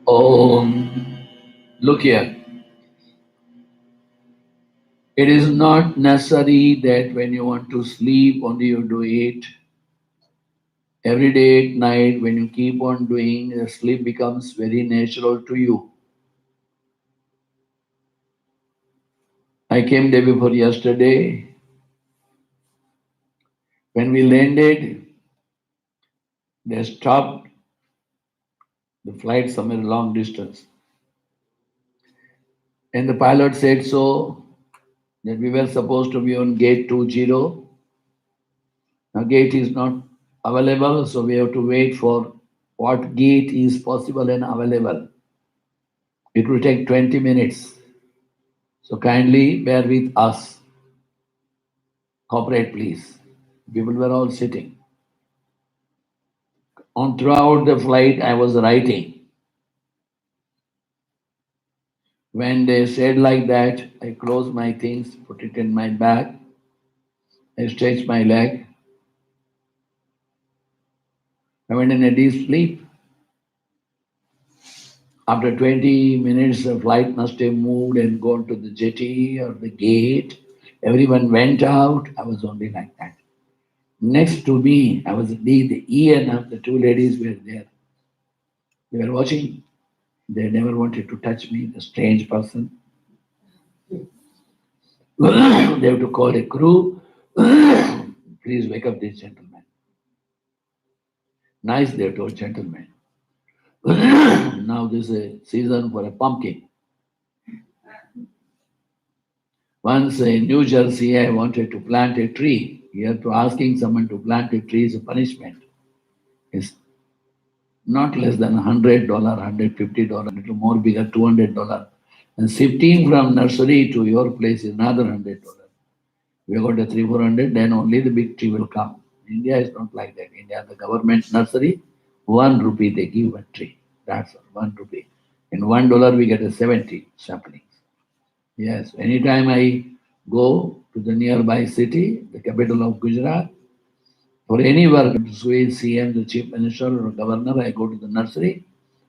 Oh, look here. It is not necessary that when you want to sleep, only you do it. Every day at night, when you keep on doing, the sleep becomes very natural to you. I came day before yesterday. When we landed, they stopped the flight somewhere long distance. And the pilot said so, that we were supposed to be on gate 20. Now gate is not available, so we have to wait for what gate is possible and available. It will take 20 minutes. So kindly bear with us. Cooperate, please. People were all sitting. On throughout the flight, I was writing. When they said like that, I closed my things, put it in my bag. I stretched my leg. I went in a deep sleep. After 20 minutes, the flight must have moved and gone to the jetty or the gate. Everyone went out. I was only like that. Next to me, I was the Ian of the two ladies were there. They were watching. They never wanted to touch me, the strange person. They have to call a crew. Please wake up this gentleman. Nice, they told gentlemen. Now this is a season for a pumpkin. Once in New Jersey, I wanted to plant a tree. Here, to asking someone to plant a tree is a punishment. It's not less than $100, $150, a little more bigger, $200. And shifting from nursery to your place is another $100. We got a 300, 400, then only the big tree will come. India is not like that. India, the government nursery, 1 rupee they give a tree. That's all, 1 rupee. In $1 we get a 70 saplings. Yes, anytime I go to the nearby city, the capital of Gujarat, for any work, Suez CM, the chief minister or governor, I go to the nursery,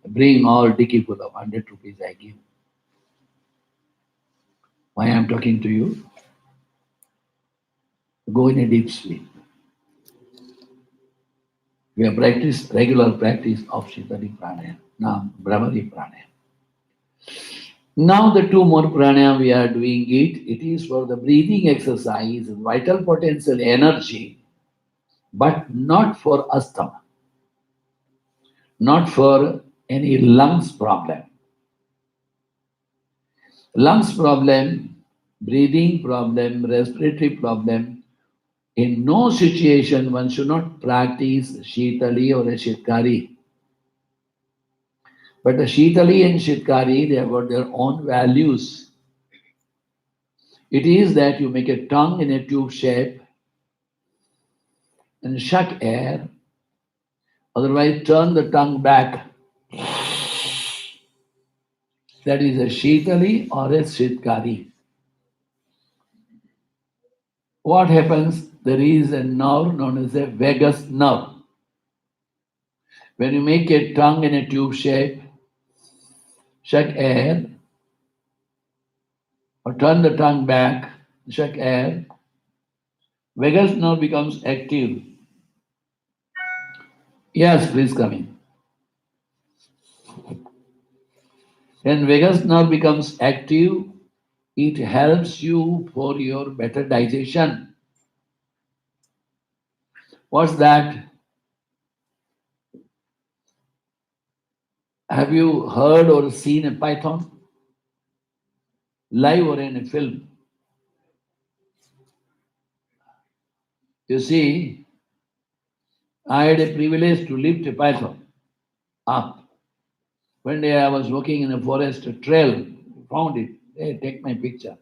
bring all dicky full of 100 rupees I give. Why I am talking to you? Go in a deep sleep. We have practiced regular practice of Shitali Pranayama, now Brahmari Pranayama. Now the two more pranayama we are doing it. It is for the breathing exercise, vital potential energy, but not for asthma, not for any lungs problem. Lungs problem, breathing problem, respiratory problem. In no situation one should not practice Shitali or a Shitkari. But the Shitali and Shitkari, they have got their own values. It is that you make a tongue in a tube shape and suck air, otherwise turn the tongue back. That is a Shitali or a Shitkari. What happens? There is a nerve known as a vagus nerve. When you make a tongue in a tube shape, suck air, or turn the tongue back, suck air, vagus nerve becomes active. Yes, please come in. When vagus nerve becomes active, it helps you for your better digestion. What's that? Have you heard or seen a python? Live or in a film? You see, I had a privilege to lift a python up. One day I was walking in a forest, a trail, found it. Hey, take my picture.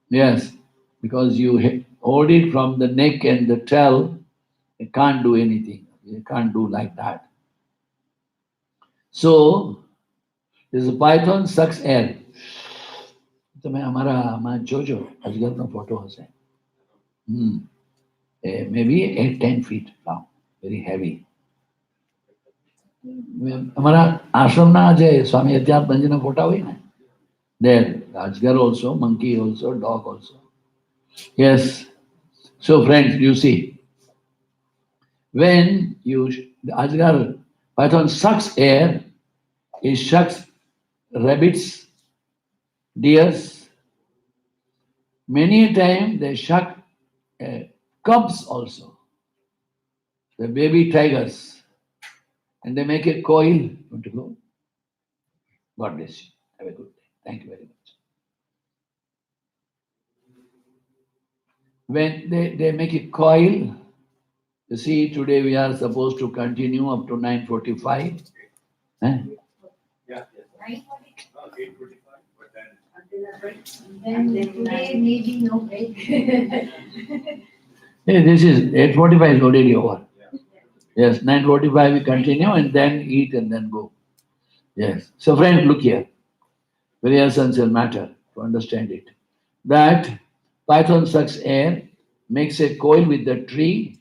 Yes, because you hold it from the neck and the tail, you can't do anything. You can't do like that. So, this python sucks air. તમે અમારા આમાં જોજો અજગરનો photo હશે maybe 8-10 feet long, very heavy. અમારા આશ્રમના જે સ્વામી અધ્યાત્મજીના ફોટા હોય ને, there અજગર also, monkey also, dog also. Yes. So friends, you see, when the ajgar python sucks air, it sucks rabbits, deers. Many a time they suck cubs also, the baby tigers, and they make a coil. Want to go? God bless you. Have a good day. Thank you very much. When they make a coil, you see, today we are supposed to continue up to 9:45. Eh? Then today maybe no break. Hey, this is 8:45 is already over. Yes, 9:45 we continue and then eat and then go. Yes. So friend, look here. Very essential matter to understand it. That python sucks air, makes a coil with the tree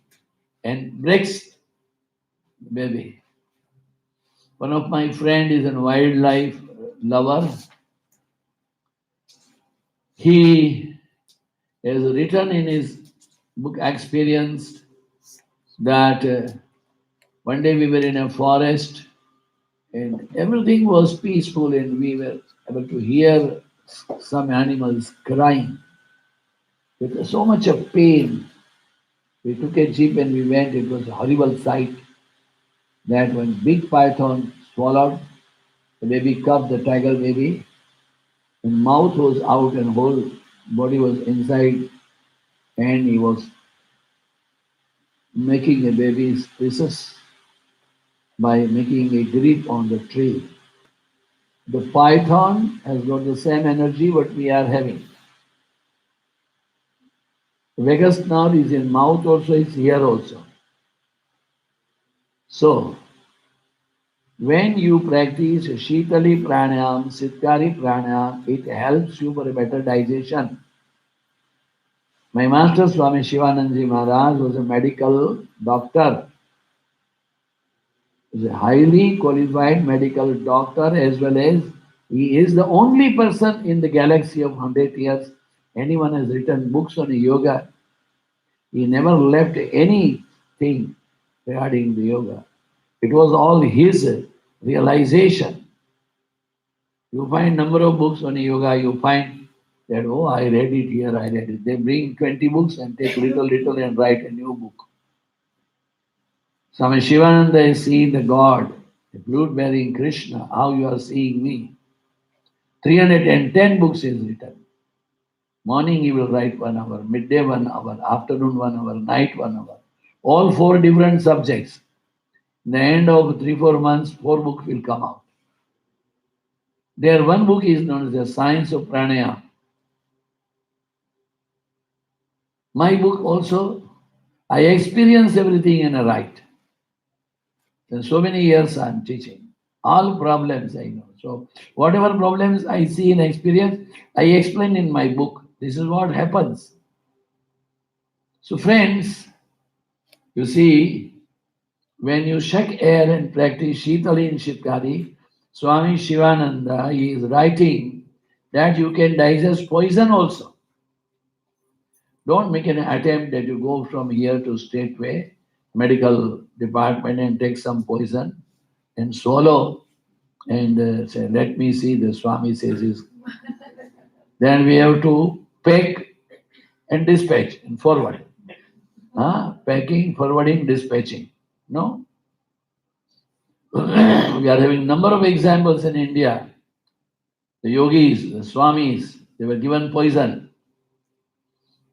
and breaks baby. One of my friend is a wildlife lover. He has written in his book Experience that one day we were in a forest and everything was peaceful and we were able to hear some animals crying with so much of pain. We took a jeep and we went. It was a horrible sight that when big python swallowed the baby cub, the tiger baby, and mouth was out and whole body was inside, and he was making a baby's pieces by making a grip on the tree. The python has got the same energy what we are having. Vagus nerve is in mouth also, is here also. So when you practice Shitali Pranayam, Sitkari Pranayam, it helps you for a better digestion. My master Swami Shivanandaji Maharaj was a medical doctor. He is a highly qualified medical doctor as well as he is the only person in the galaxy of 100 years. Anyone has written books on yoga. He never left anything regarding the yoga. It was all his realization. You find number of books on yoga, you find that, oh, I read it here, I read it. They bring 20 books and take little and write a new book. Swami Shivananda is seeing the God, the flute bearing Krishna, how you are seeing me. 310 books is written. Morning he will write 1 hour, midday 1 hour, afternoon 1 hour, night 1 hour. All four different subjects. In the end of 3-4 months, four books will come out. Their one book is known as the Science of Pranayama. My book also, I experience everything in a right. And so many years I'm teaching. All problems I know. So whatever problems I see in experience, I explain in my book. This is what happens. So friends, you see, when you shake air and practice Shitali and Shitkari, Swami Shivananda is writing that you can digest poison also. Don't make an attempt that you go from here to straightway medical department and take some poison and swallow and say, let me see, the Swami says is. Then we have to pack and dispatch and forward. Packing, forwarding, dispatching. No? We are having number of examples in India. The yogis, the swamis, they were given poison,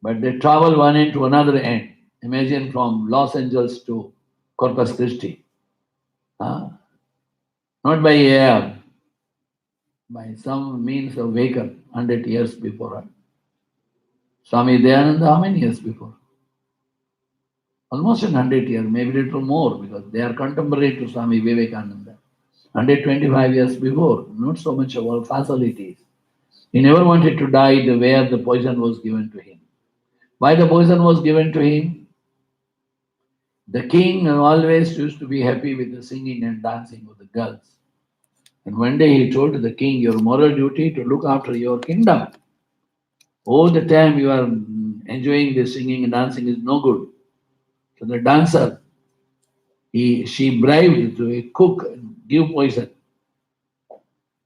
but they travel one end to another end. Imagine from Los Angeles to Corpus Christi. Huh? Not by air, by some means of vehicle, 100 years before. Swami Dayananda, how many years before? Almost 100 years, maybe a little more, because they are contemporary to Swami Vivekananda. 125 years before, not so much about facilities. He never wanted to die the where the poison was given to him. Why the poison was given to him? The king always used to be happy with the singing and dancing of the girls. And one day he told the king, your moral duty to look after your kingdom. All the time you are enjoying the singing and dancing is no good. So the dancer, she bribed to a cook and give poison.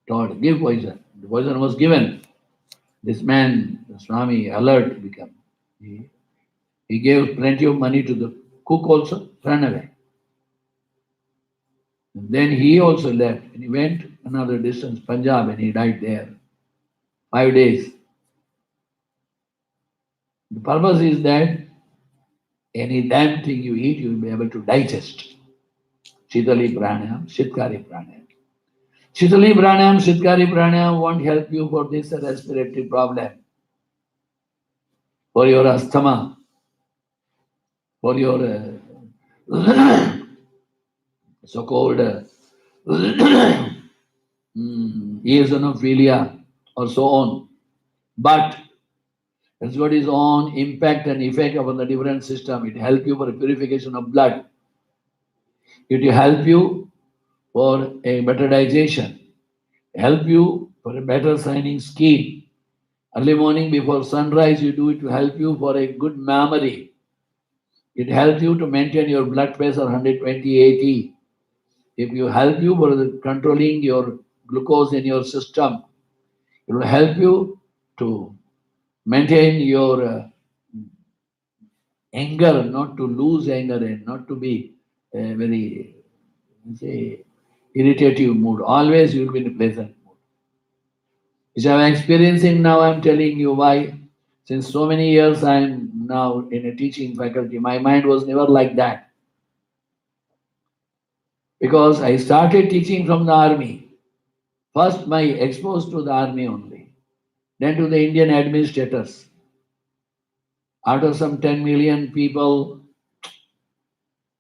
Told, give poison. The poison was given. This man, the Swami, alert became. He gave plenty of money to the cook also, ran away. And then he also left and he went another distance, Punjab, and he died there. 5 days. The purpose is that any damn thing you eat, you will be able to digest. Shitali pranayam, shitkari pranayam. Shitali pranayam, shitkari pranayam won't help you for this respiratory problem, for your asthma, for your so-called eosinophilia or so on. But that's got its own impact and effect upon the different system. It helps you for purification of blood. It will help you for a better digestion, help you for a better shining skin. Early morning before sunrise, you do it to help you for a good memory. It helps you to maintain your blood pressure 120/80. If you help you for controlling your glucose in your system, it will help you to maintain your anger, not to lose anger and not to be very say, irritative mood. Always you will be in a pleasant mood. Which I'm experiencing now, I'm telling you why. Since so many years I'm now in a teaching faculty, my mind was never like that. Because I started teaching from the army. First, my exposed to the army only, then to the Indian administrators. Out of some 10 million people,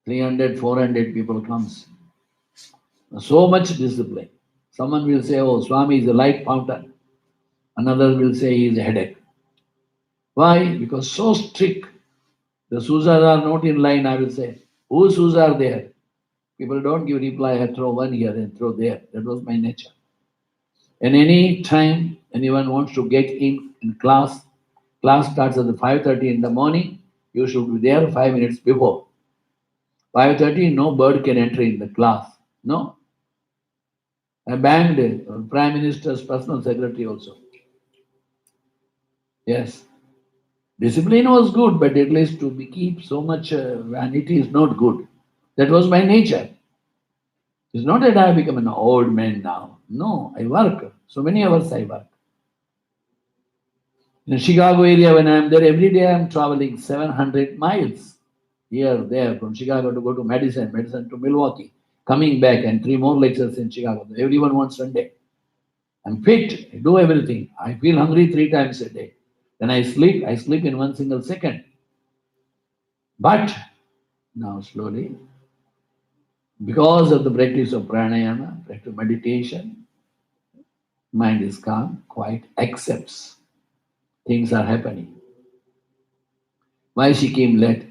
300, 400 people comes. So much discipline. Someone will say, oh, Swami is a light fountain. Another will say he is a headache. Why? Because so strict. The Suzas are not in line, I will say. Whose Suzas are there? People don't give reply, I throw one here and throw there. That was my nature. And any time anyone wants to get in class starts at 5:30 in the morning, you should be there 5 minutes before. 5:30, no bird can enter in the class. No. I banged Prime Minister's personal secretary also. Yes. Discipline was good, but at least to keep so much vanity is not good. That was my nature. It's not that I have become an old man now. No, I work. So many hours I work. In Chicago area, when I am there, every day I am traveling 700 miles here, there, from Chicago to go to Madison, Madison to Milwaukee, coming back, and 3 more lectures in Chicago. Everyone wants Sunday. I'm fit, I do everything. I feel hungry 3 times a day. When I sleep in 1 single second. But now slowly, because of the practice of pranayama, practice of meditation, mind is calm, quiet, accepts things are happening. Why she came late?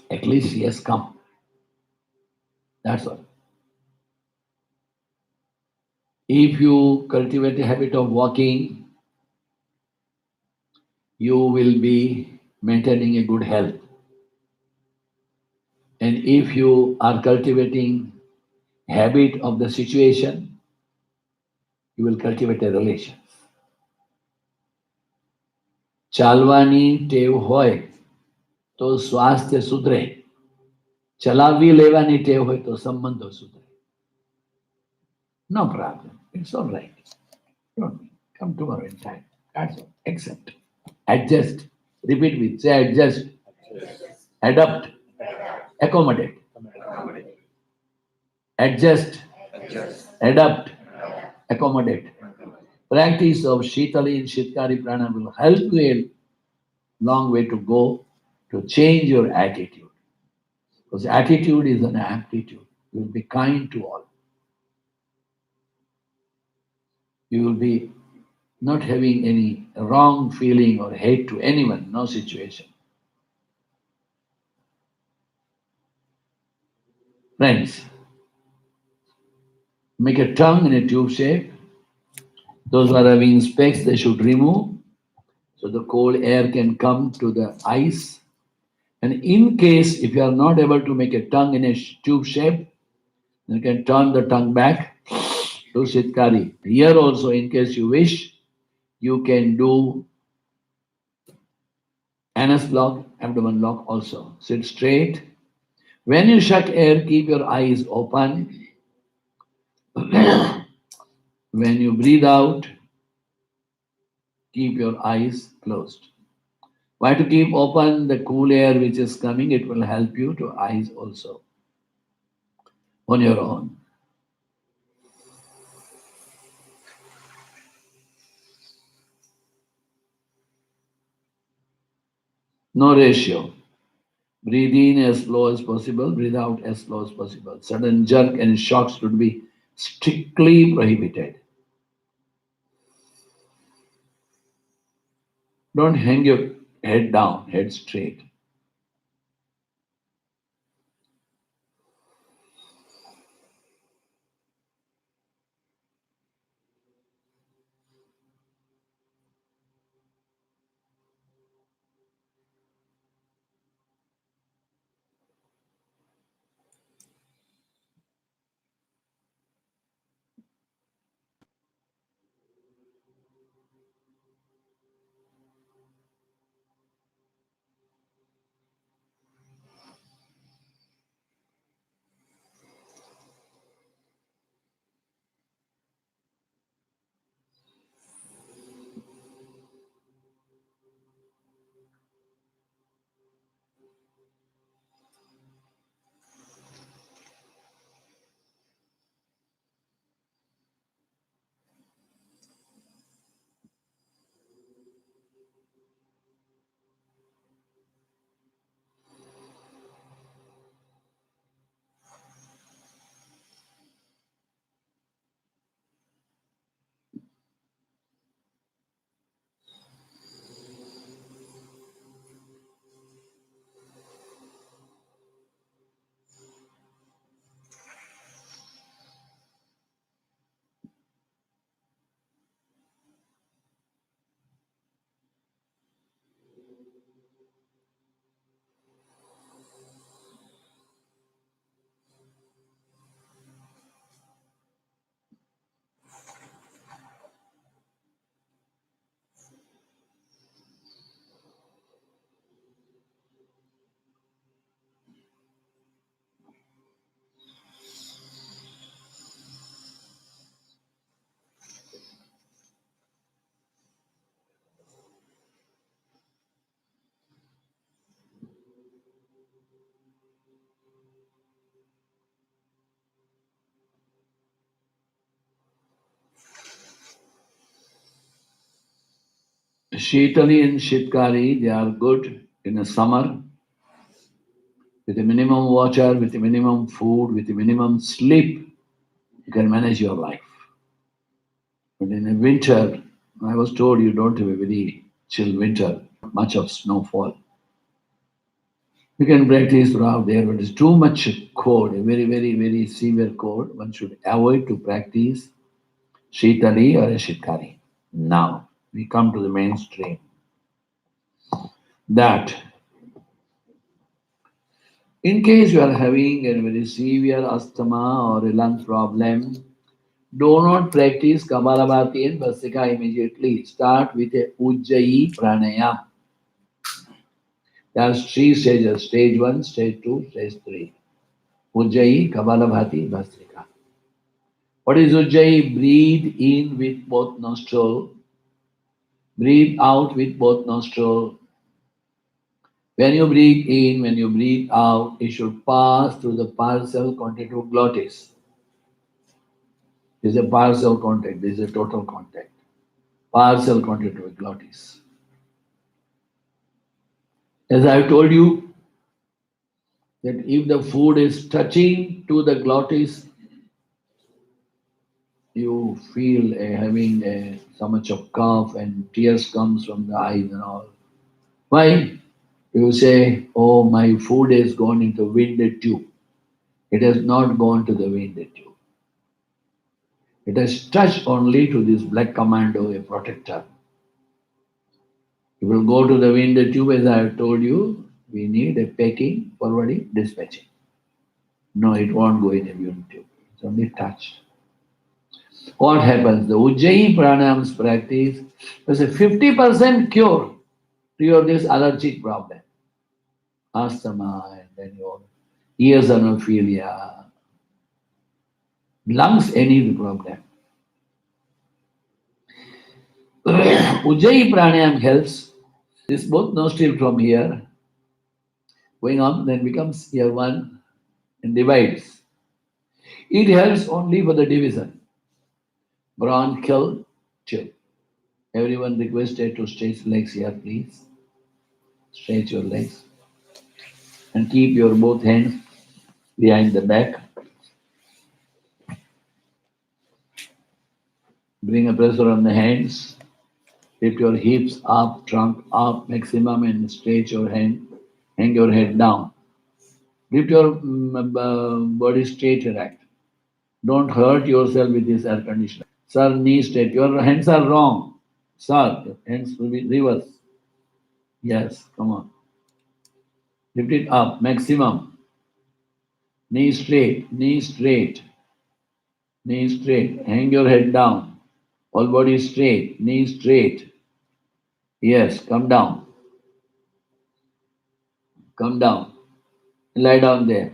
At least she has come. That's all. If you cultivate a habit of walking, you will be maintaining a good health. And if you are cultivating habit of the situation, you will cultivate a relation. ચાલવાની ટેવ હોય તો સ્વાસ્થ્ય સુધરે. ચલાવી લેવાની ટેવ હોય તો સંબંધો સુધરે. No problem. It's all right. Don't come tomorrow in time. That's all. Accept. Adjust. Repeat with. Say adjust. Adapt. Accommodate. Adjust. Adapt. Accommodate. Practice of Shitali and Shitkari Prana will help you a long way to go to change your attitude. Because attitude is an aptitude. You will be kind to all. You will be not having any wrong feeling or hate to anyone, no situation. Friends, make a tongue in a tube shape. Those who are having specs, they should remove so the cold air can come to the eyes. And in case if you are not able to make a tongue in a tube shape, you can turn the tongue back to Shitkari. Here also, in case you wish, you can do anus lock, abdomen lock also. Sit straight. When you suck air, keep your eyes open. When you breathe out, keep your eyes closed. Why to keep open the cool air which is coming? It will help you to eyes also on your own. No ratio. Breathe in as slow as possible, breathe out as slow as possible. Sudden jerk and shocks should be strictly prohibited. Don't hang your head down, head straight. Shitali and Shitkari, they are good in the summer with a minimum water, with a minimum food, with a minimum sleep. You can manage your life. But in the winter, I was told you don't have a very chill winter, much of snowfall. You can practice throughout there, but it's too much cold, a very, very, very severe cold. One should avoid to practice Shitali or a Shitkari. Now, we come to the mainstream. That in case you are having a very severe asthma or a lung problem, do not practice Kapalabhati and Bhastrika immediately. Start with a Ujjayi Pranayam. There are three stages, stage 1, stage 2, stage 3. Ujjayi, Kapalabhati, Bhastrika. What is Ujjayi? Breathe in with both nostrils, breathe out with both nostrils. When you breathe in, when you breathe out, it should pass through the partial contact of glottis. This is a partial contact, this is a total contact. Partial contact of glottis. As I have told you, that if the food is touching to the glottis, you feel having so much of cough and tears comes from the eyes and all. Why? You say, oh, my food has gone into winded tube. It has not gone to the winded tube. It has touched only to this black commando, a protector. It will go to the winded tube, as I have told you. We need a packing, forwarding, dispatching. No, it won't go in a winded tube. It's only touched. What happens? The Ujjayi pranayams practice is a 50% cure to your this allergic problem, asthma, and then your ears anophilia, lungs, any problem. Ujjayi pranayam helps This both nostril from here, going up, then becomes here one and divides. It helps only for the division. Bronchial tube. Everyone requested to stretch legs here, please. Stretch your legs and keep your both hands behind the back. Bring a pressure on the hands. Lift your hips up, trunk up maximum, and stretch your hand. Hang your head down. Lift your body straight erect. Don't hurt yourself with this air conditioner. Sir, knee straight. Your hands are wrong. Sir, your hands will be reverse. Yes, come on. Lift it up, maximum. Knee straight, knee straight, knee straight. Hang your head down. All body straight, knee straight. Yes, come down. Come down. Lie down there.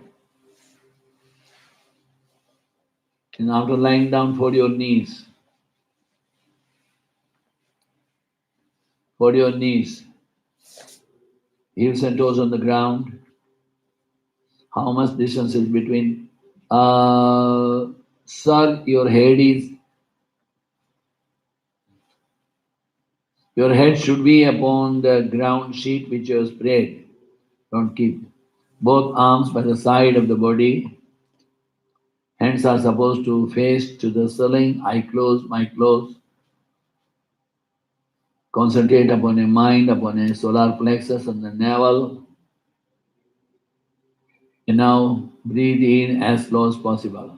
And after lying down, fold your knees. Fold your knees. Heels and toes on the ground. How much distance is between? Sir, your head should be upon the ground sheet which you have spread. Don't keep both arms by the side of the body. Hands are supposed to face to the ceiling. Eye closed, mouth closed. Concentrate upon a mind, upon a solar plexus and the navel. And now breathe in as slow as possible.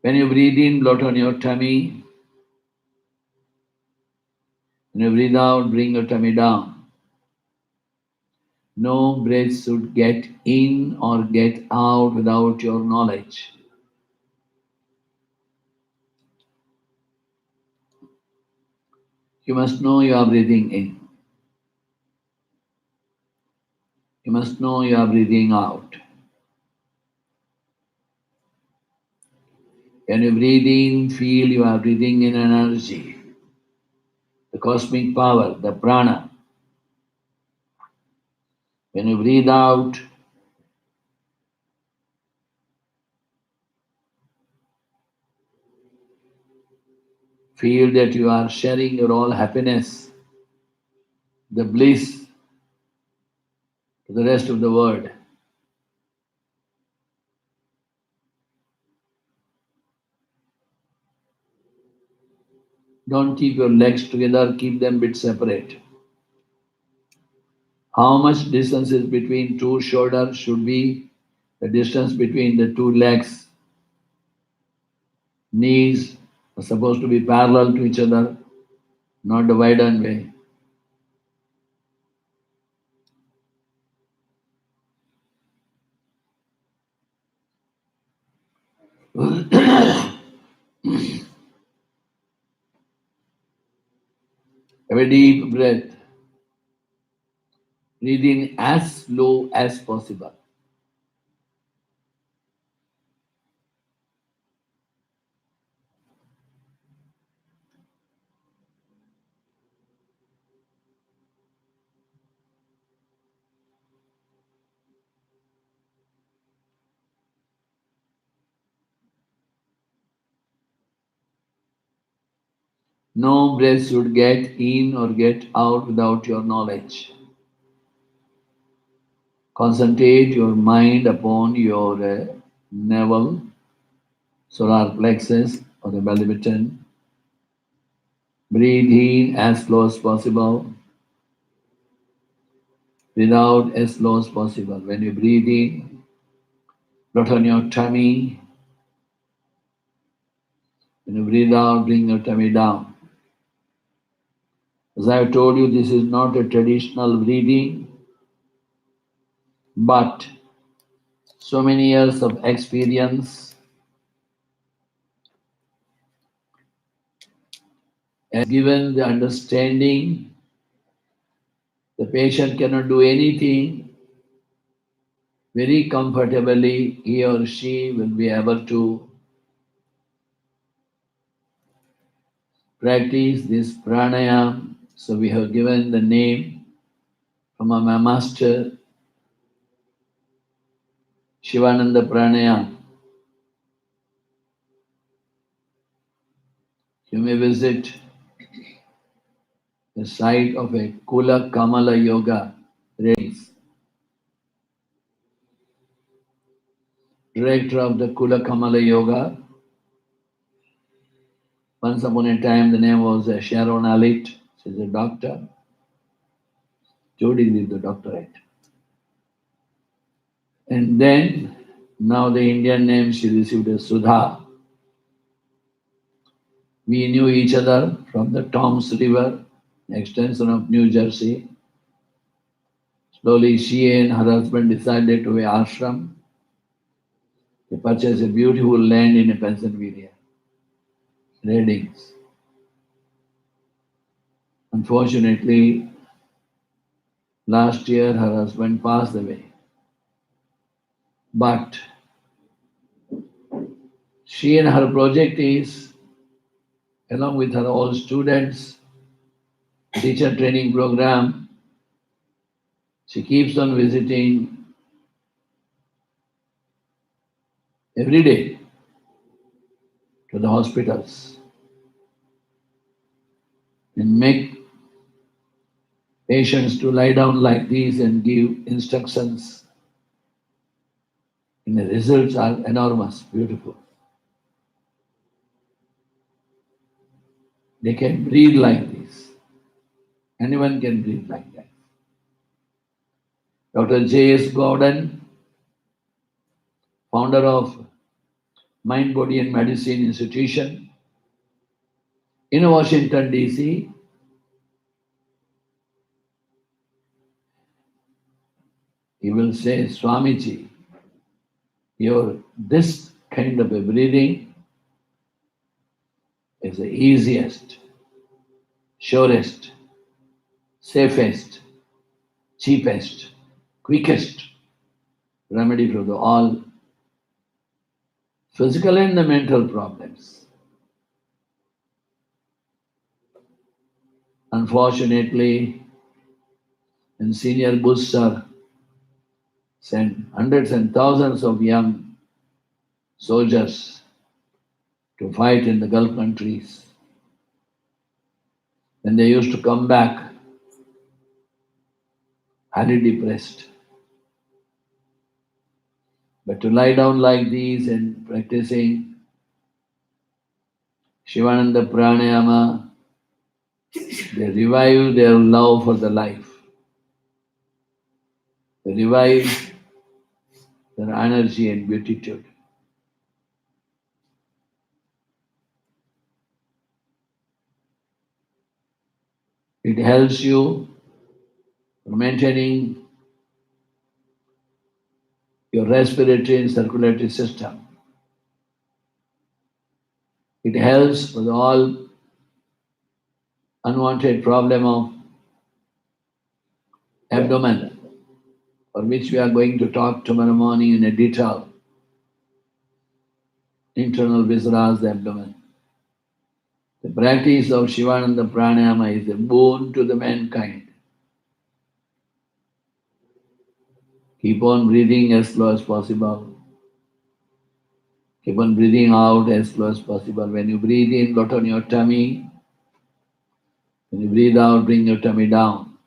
When you breathe in, bloat on your tummy. When you breathe out, bring your tummy down. No breath should get in or get out without your knowledge. You must know you are breathing in. You must know you are breathing out. When you breathe in, feel you are breathing in energy, the cosmic power, the prana. When you breathe out, feel that you are sharing your all happiness, the bliss to the rest of the world. Don't keep your legs together, keep them a bit separate. How much distance is between two shoulders should be the distance between the two legs. Knees are supposed to be parallel to each other, not the widen way. Have a deep breath. Breathe in as slow as possible. No breath should get in or get out without your knowledge. Concentrate your mind upon your navel, solar plexus, or the belly button. Breathe in as slow as possible. Breathe out as slow as possible. When you breathe in, bloat on your tummy. When you breathe out, bring your tummy down. As I have told you, this is not a traditional breathing, but so many years of experience has given the understanding The patient cannot do anything very comfortably. He or she will be able to practice this pranayam. So we have given the name from our master, Shivananda Pranayam. You may visit the site of a Kula Kamala Yoga race. Director of the Kula Kamala Yoga. Once upon a time, the name was Sharon Alit. She's a doctor. Jodi did the doctorate. And then, now the Indian name she received as Sudha. We knew each other from the Toms River, extension of New Jersey. Slowly, she and her husband decided to a ashram. They purchased a beautiful land in Pennsylvania, Reddings. Unfortunately, last year her husband passed away. But she and her project is, along with her all students, teacher training program, she keeps on visiting every day to the hospitals and make patients to lie down like this and give instructions. And the results are enormous, beautiful. They can breathe like this. Anyone can breathe like that. Dr. J.S. Gordon, founder of Mind, Body and Medicine Institution in Washington, D.C., he will say, Swamiji, your this kind of a breathing is the easiest, surest, safest, cheapest, quickest remedy for all physical and the mental problems. Unfortunately, when Senior Bush sir sent hundreds and thousands of young soldiers to fight in the Gulf countries, when they used to come back, highly depressed. But to lie down like these and practicing Shivananda Pranayama, they revive their love for the life. They revive their energy and beatitude. It helps you for maintaining your respiratory and circulatory system. It helps with all unwanted problem of abdomen, for which we are going to talk tomorrow morning in a detail. Internal visceras, the abdomen. The practice of Shivananda Pranayama is a boon to the mankind. Keep on breathing as slow as possible. Keep on breathing out as slow as possible. When you breathe in, lot on your tummy. When you breathe out, bring your tummy down.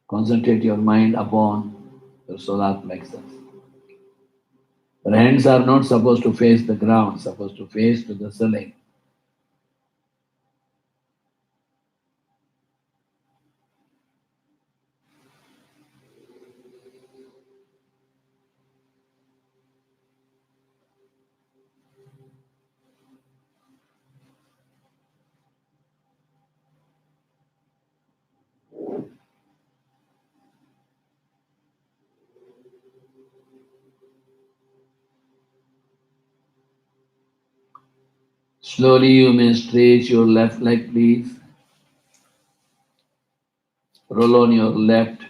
Concentrate your mind upon your solar plexus. Your hands are not supposed to face the ground, supposed to face to the ceiling. Slowly you may stretch your left leg, please. Roll on your left,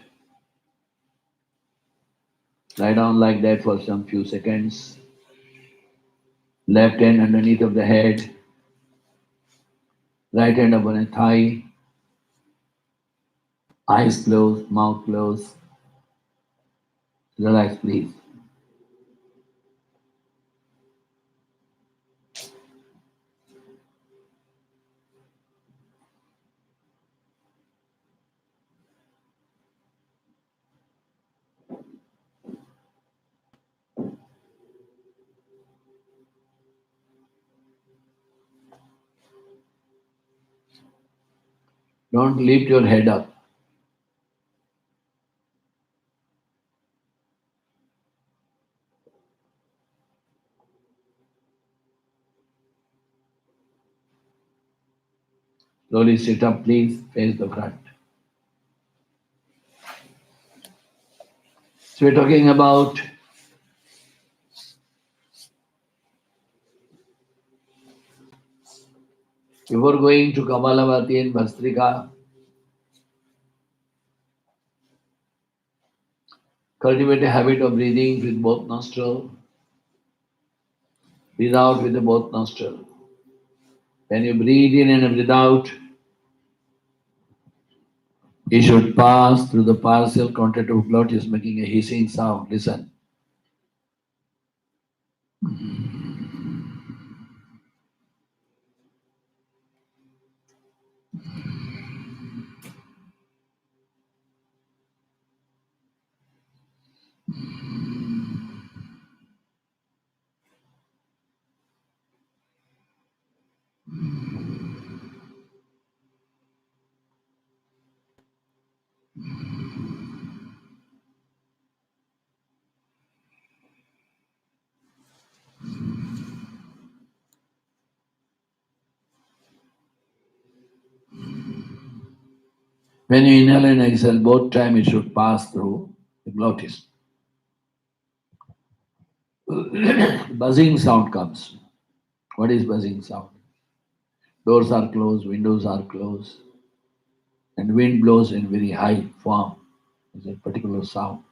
lie down like that for some few seconds. Left hand underneath of the head, right hand upon a thigh, eyes closed, mouth closed. Relax, please. Don't lift your head up. Slowly sit up, please. Face the front. So we're talking about before going to Kapalabhati and Bhastrika, cultivate a habit of breathing with both nostrils. Breathe out with the both nostrils. When you breathe in and breathe out, you should pass through the partial contact of glottis, making a hissing sound. Listen. When you inhale and exhale, both time it should pass through the glottis. Buzzing sound comes. What is buzzing sound? Doors are closed, windows are closed, and wind blows in very high form. It's a particular sound.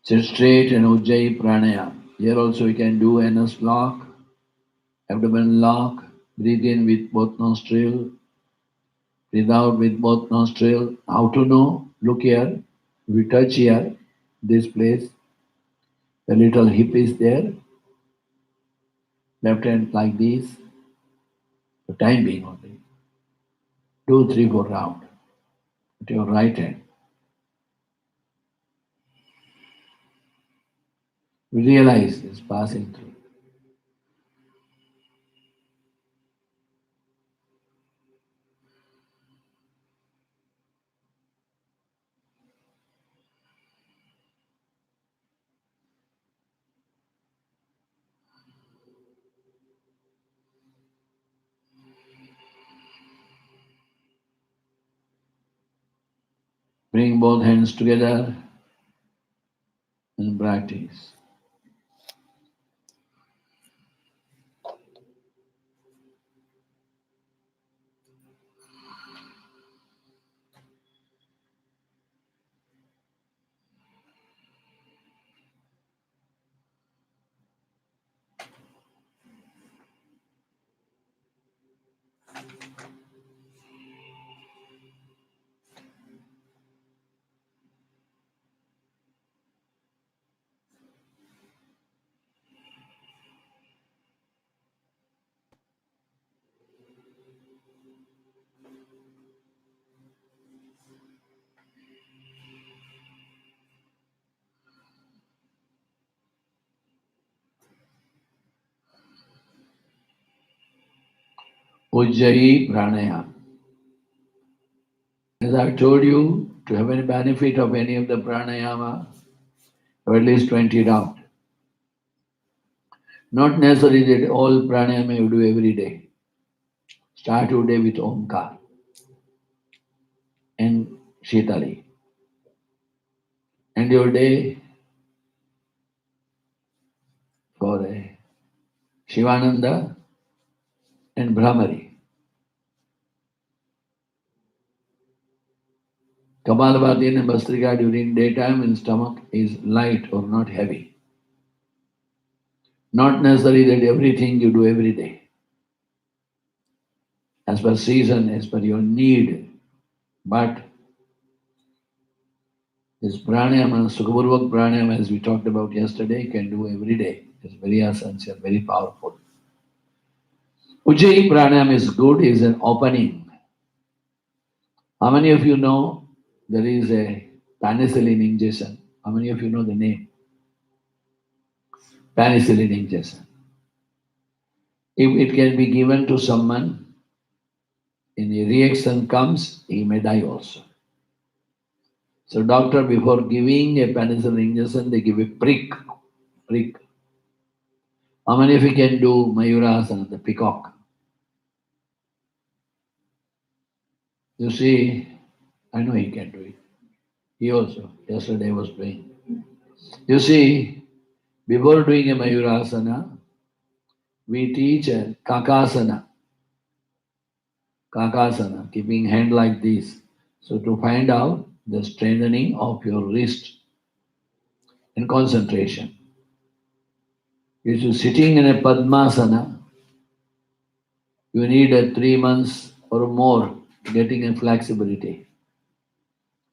Sit straight and Ujjayi Pranayama. Here also you can do anus lock, abdomen lock, breathe in with both nostrils, breathe out with both nostrils. How to know? Look here. We touch here, this place. The little hip is there. Left hand like this. For time being only. 2, 3, 4 round. With your right hand. Realize it's passing through. Bring both hands together and practice. Ujjayi Pranayama. As I told you, to have any benefit of any of the pranayama, have at least 20 rounds. Not necessarily that all pranayama you do every day. Start your day with Omkar and Shitali. And your day for Shivananda and Brahmari. Kapalabhati and Bastrika during daytime when stomach is light or not heavy. Not necessarily that everything you do every day. As per season, as per your need. But this pranayama, Sukhabhurvak pranayama, as we talked about yesterday, can do every day. It's very essential, very powerful. Ujjayi pranayama is good, is an opening. How many of you know there is a penicillin injection? How many of you know the name? Penicillin injection. If it can be given to someone, and a reaction comes, he may die also. So doctor, before giving a penicillin injection, they give a prick. Prick. How many of you can do Mayurasana, the peacock? You see, I know he can do it. He also, yesterday was doing. You see, before doing a Mayurasana, we teach a Kakasana. Kakasana, keeping hand like this. So to find out the strengthening of your wrist and concentration. If you're sitting in a Padmasana, you need a 3 months or more getting a flexibility.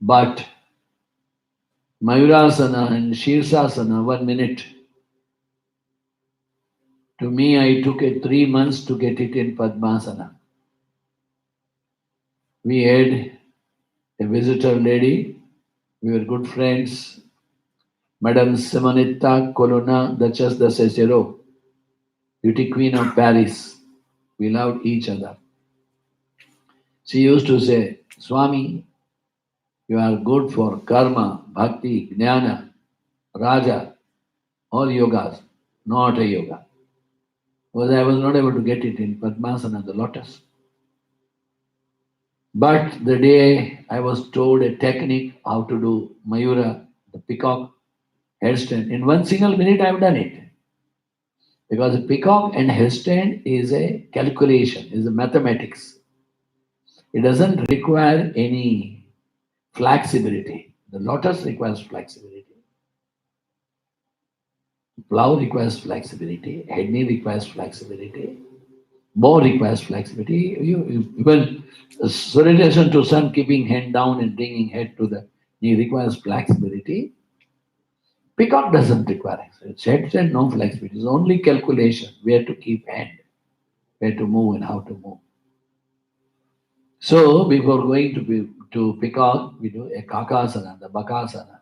But Mayurasana and Shirsasana, 1 minute. To me, I took a 3 months to get it in Padmasana. We had a visitor lady, we were good friends, Madame Simonetta Colonna, Duchess de Cicero, beauty queen of Paris. We loved each other. She used to say, Swami, you are good for karma, bhakti, jnana, raja, all yogas, not a yoga. Because I was not able to get it in Padmasana, the lotus. But the day I was told a technique how to do Mayura, the peacock headstand, in 1 single minute I've done it. Because peacock and headstand is a calculation, is a mathematics. It doesn't require any flexibility. The lotus requires flexibility. Plow requires flexibility. Head knee requires flexibility. Bow requires flexibility. Even salutation to sun, keeping hand down and bringing head to the knee requires flexibility. Peacock doesn't require it. Head and no flexibility. It's only calculation where to keep hand, where to move and how to move. So before going to peacock, we do a kakasana, the bakasana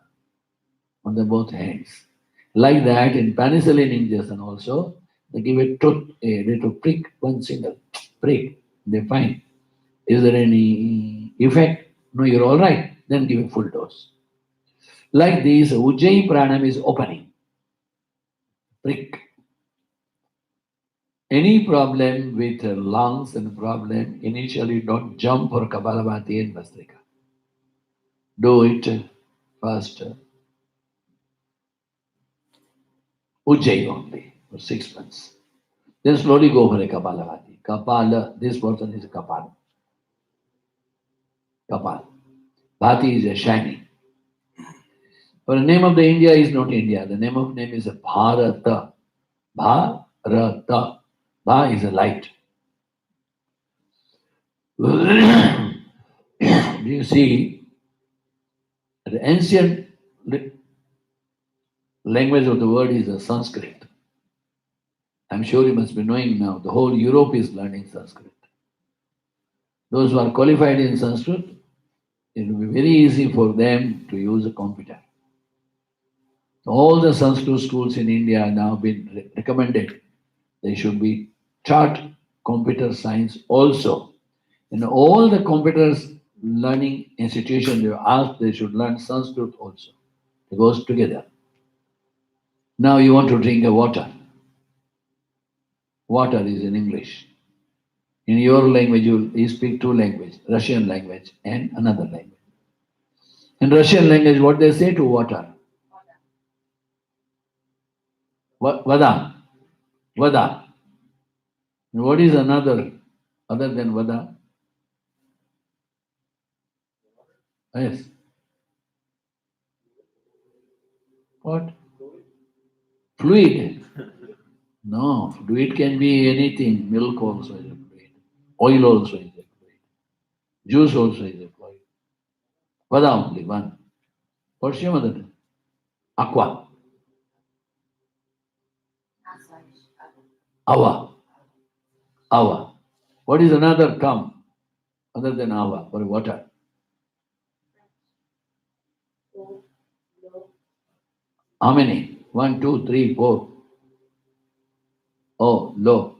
on the both hands. Like that, in penicillin injection also, they give a little prick, 1 single prick. They find, is there any effect? No, you're all right. Then give a full dose. Like this, Ujjayi pranam is opening. Prick. Any problem with lungs and problem, initially don't jump for Kapalabhati and Bastrika. Do it first Ujjayi only for 6 months. Then slowly go for a Kapalabhati. Kapala, this person is a Kapala. Kapal. Bhati is a shining. But the name of the India is not India. The name of name is Bharata. Bharata. Bha is a light. Do you see the ancient language of the word is a Sanskrit. I'm sure you must be knowing now. The whole Europe is learning Sanskrit. Those who are qualified in Sanskrit, it will be very easy for them to use a computer. All the Sanskrit schools in India have now been recommended. They should be taught computer science also. In all the computers learning institutions, they asked they should learn Sanskrit also. It goes together. Now you want to drink a water. water is in English. In your language, you speak two languages, Russian language and another language. In Russian language, what they say to water? Vada. Vada. What is another other than Vada? Yes. What? Fluid. No, fluid can be anything. Milk also is a fluid. Oil also is a fluid. Juice also is a fluid. Vada only, one. What's your mother tongue? Aqua. Ava. Ava. What is another term other than Ava for water? How many? 1, 2, 3, 4. Oh, low.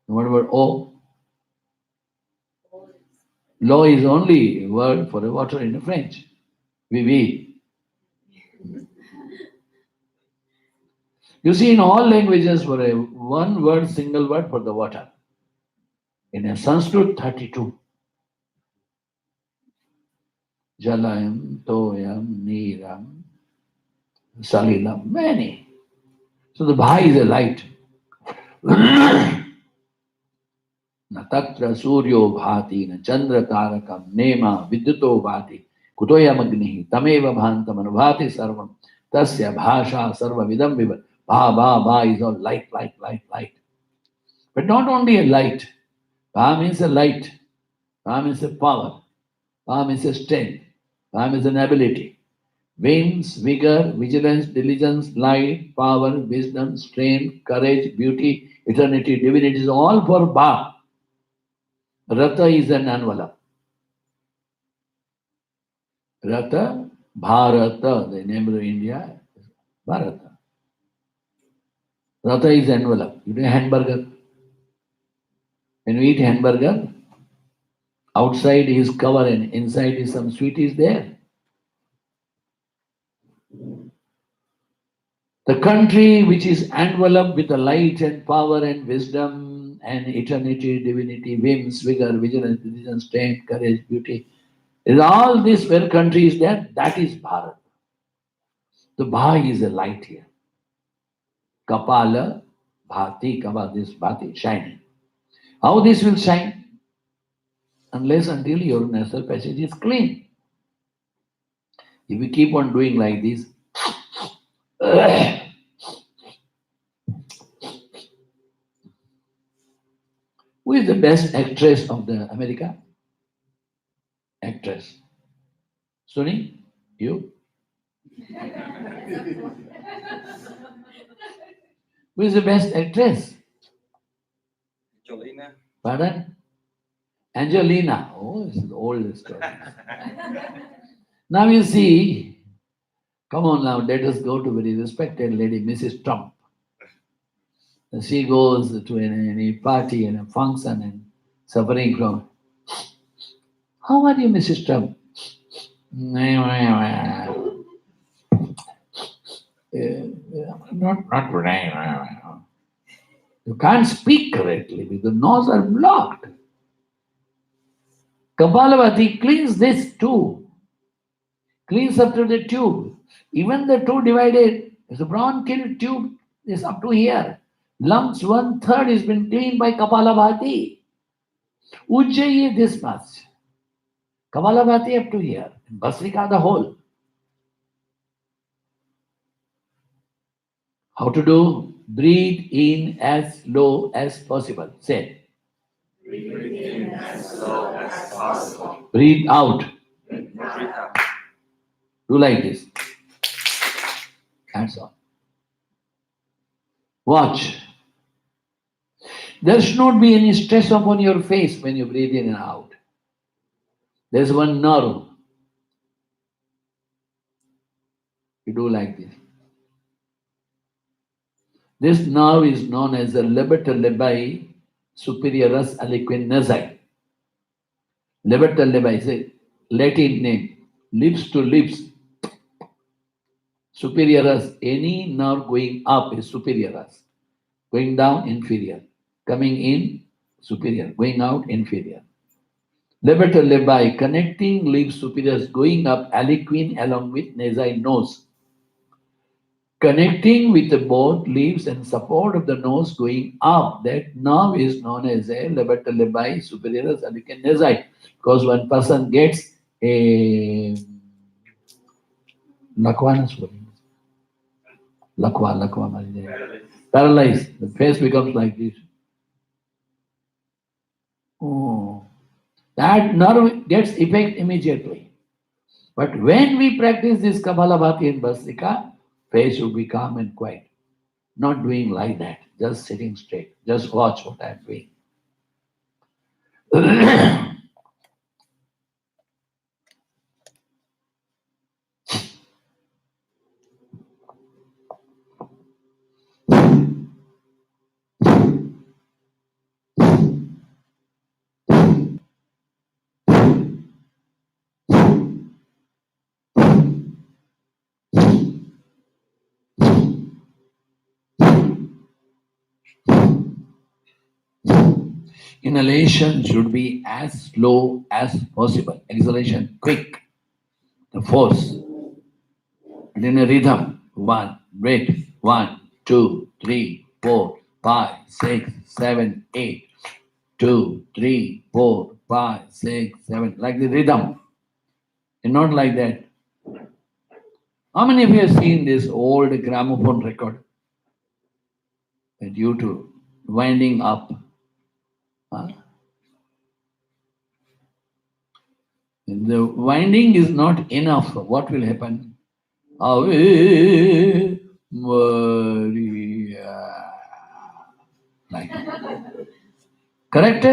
What about O? Low is only a word for a water in French. Oui. You see, in all languages, for a one word, single word for the water. In a Sanskrit, 32. Jalayam, Toyam, Neeram, Salilam, many. So the Bha is a light. Natatra Suryo Bhati, na Chandra Tarakam, Nema, Vidyuto Bhati, Kutoyam Agnihi, Tameva Bhantam, Anubhati Sarvam, Tasya Bhasha Sarva Vidam Viva. Ba is all light. But not only a light. Ba means a light. Ba means a power. Ba means a strength. Ba means an ability. Wings, vigor, vigilance, diligence, light, power, wisdom, strength, courage, beauty, eternity, divinity is all for Ba. Rata is an envelope. Rata, Bharata, the name of India is Bharata. Rata is envelope. You do a hamburger. When you eat hamburger, outside is cover and inside is some sweet is there. The country which is enveloped with the light and power and wisdom and eternity, divinity, whims, vigor, vigilance, decision, strength, courage, beauty. Is all this where country is there, that is Bharat. The Bha is a light here. Kapala, Bhati, Kapa, this Bhati, shining. How this will shine? Unless until your nasal passage is clean. If you keep on doing like this, who is the best actress of the America? Actress. Suni, you? Who is the best actress? Jolina. Pardon? Angelina. Oh, it's the oldest story. Now you see, come on now, let us go to very respected lady, Mrs. Trump. She goes to any party and a function and suffering from. How are you, Mrs. Trump? Not today. You can't speak correctly because the nose are blocked. Kapalabhati cleans this too. Cleans up to the tube. Even the two divided, the bronchial tube is up to here. Lungs 1/3 has been cleaned by Kapalabhati. Ujjayi this much. Kapalabhati up to here. Bhasrika the whole. How to do? Breathe in as low as possible. Say. Breathe in as slow as possible. Breathe out. Breathe out. Do like this. That's all. Watch. There should not be any stress upon your face when you breathe in and out. There's one nerve. You do like this. This nerve is known as the levator levi superioris aliquin nasi. Levator levi is a Latin name. Lips to lips. Superioris, any nerve going up is superioris. Going down, inferior. Coming in, superior. Going out, inferior. Levator levi, connecting leaves superiors going up, aliquin along with nasi nose. Connecting with the both leaves and support of the nose going up. That nerve is known as a levator levi superioris aliquin nasi. Because one person gets a lakwa, paralyzed. The face becomes like this. Oh, that nerve gets effect immediately. But when we practice this Kapalabhati and Bhastrika, face should be calm and quiet. Not doing like that, just sitting straight. Just watch what I'm doing. Inhalation should be as slow as possible. Exhalation quick. The force. And in a rhythm. One, breath. 1, 2, 3, 4, 5, 6, 7, 8. 2, 3, 4, 5, 6, 7. Like the rhythm. And not like that. How many of you have seen this old gramophone record? Due to winding up. Huh? The winding is not enough. What will happen? Ave Maria. Like that. Correct?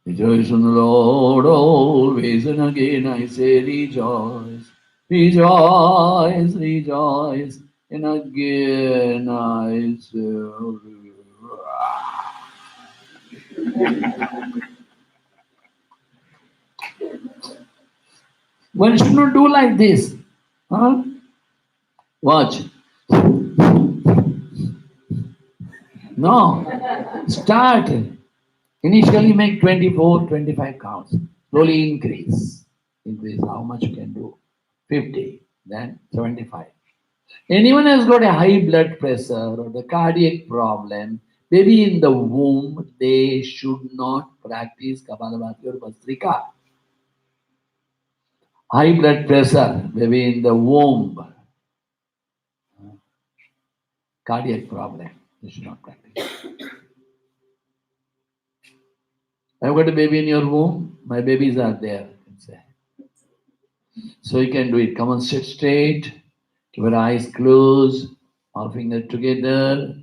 Rejoice in the Lord always, and again I say rejoice. Rejoice, rejoice, and again I say one should not do like this. Huh? Watch. No. Start. Initially make 24, 25 counts. Slowly increase. Increase how much you can do. 50, then 75. Anyone has got a high blood pressure or the cardiac problem, maybe in the womb, they should not practice Kapalabhati or Bhastrika. High blood pressure, maybe in the womb, cardiac problem, they should not practice. I've got a baby in your womb, my babies are there, you can say. So you can do it. Come on, sit straight, keep your eyes closed, all fingers together,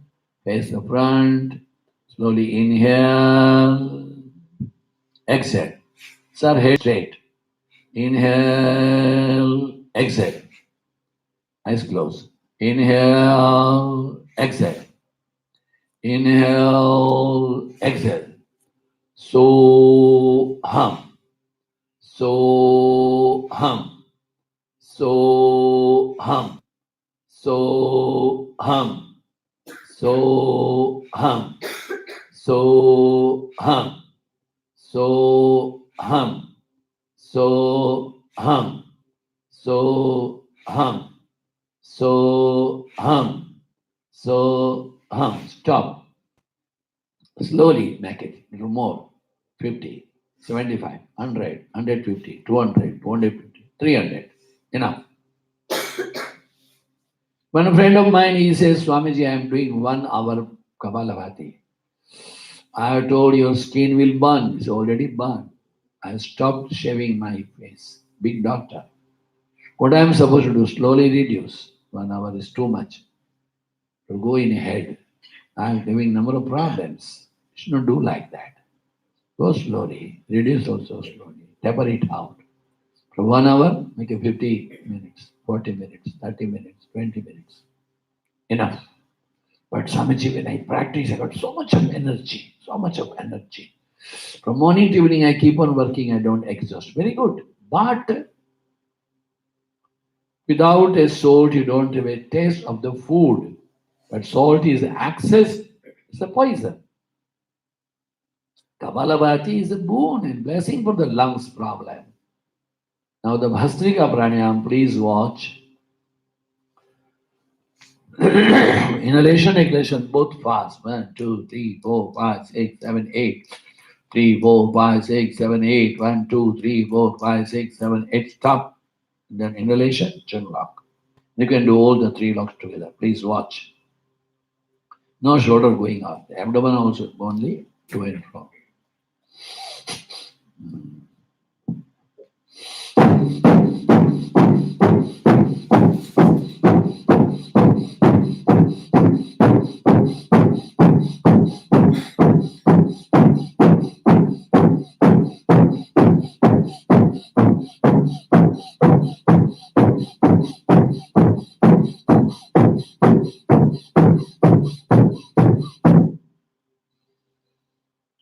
face the front, slowly inhale, exhale. Sir, head straight. Inhale, exhale. Eyes closed. Inhale, exhale. Inhale, exhale. So hum. So hum. So hum. So hum. So hum. So hum. So hum. So hum. So hum. So hum. So hum. Stop. Slowly make it a little more. 50, 75, 100, 150, 200, 250, 300. Enough. One friend of mine, he says, Swamiji, I am doing 1 hour Kapalabhati. I have told your skin will burn. It's already burned. I stopped shaving my face. Big doctor. What I am supposed to do? Slowly reduce. 1 hour is too much. To go in ahead. I am having number of problems. You should not do like that. Go slowly. Reduce also slowly. Taper it out. From 1 hour, make it 50 minutes, 40 minutes, 30 minutes, 20 minutes. Enough. But Swamiji, when I practice, I got so much of energy, so much of energy. From morning to evening, I keep on working, I don't exhaust. Very good. But Without a salt, you don't have a taste of the food. But salt is access, it's a poison. Kapalabhati is a boon and blessing for the lungs problem. Now the Bhastrika Pranayam, please watch. Inhalation, exhalation, both fast. 1, 2, 3, 4, 5, 6, 7, 8. 3, 4, 5, 6, 7, 8. 1, 2, 3, 4, 5, 6, 7, 8. Stop. Then inhalation, chin lock. You can do all the 3 locks together. Please watch. No shoulder going up. The abdomen also only to and fro.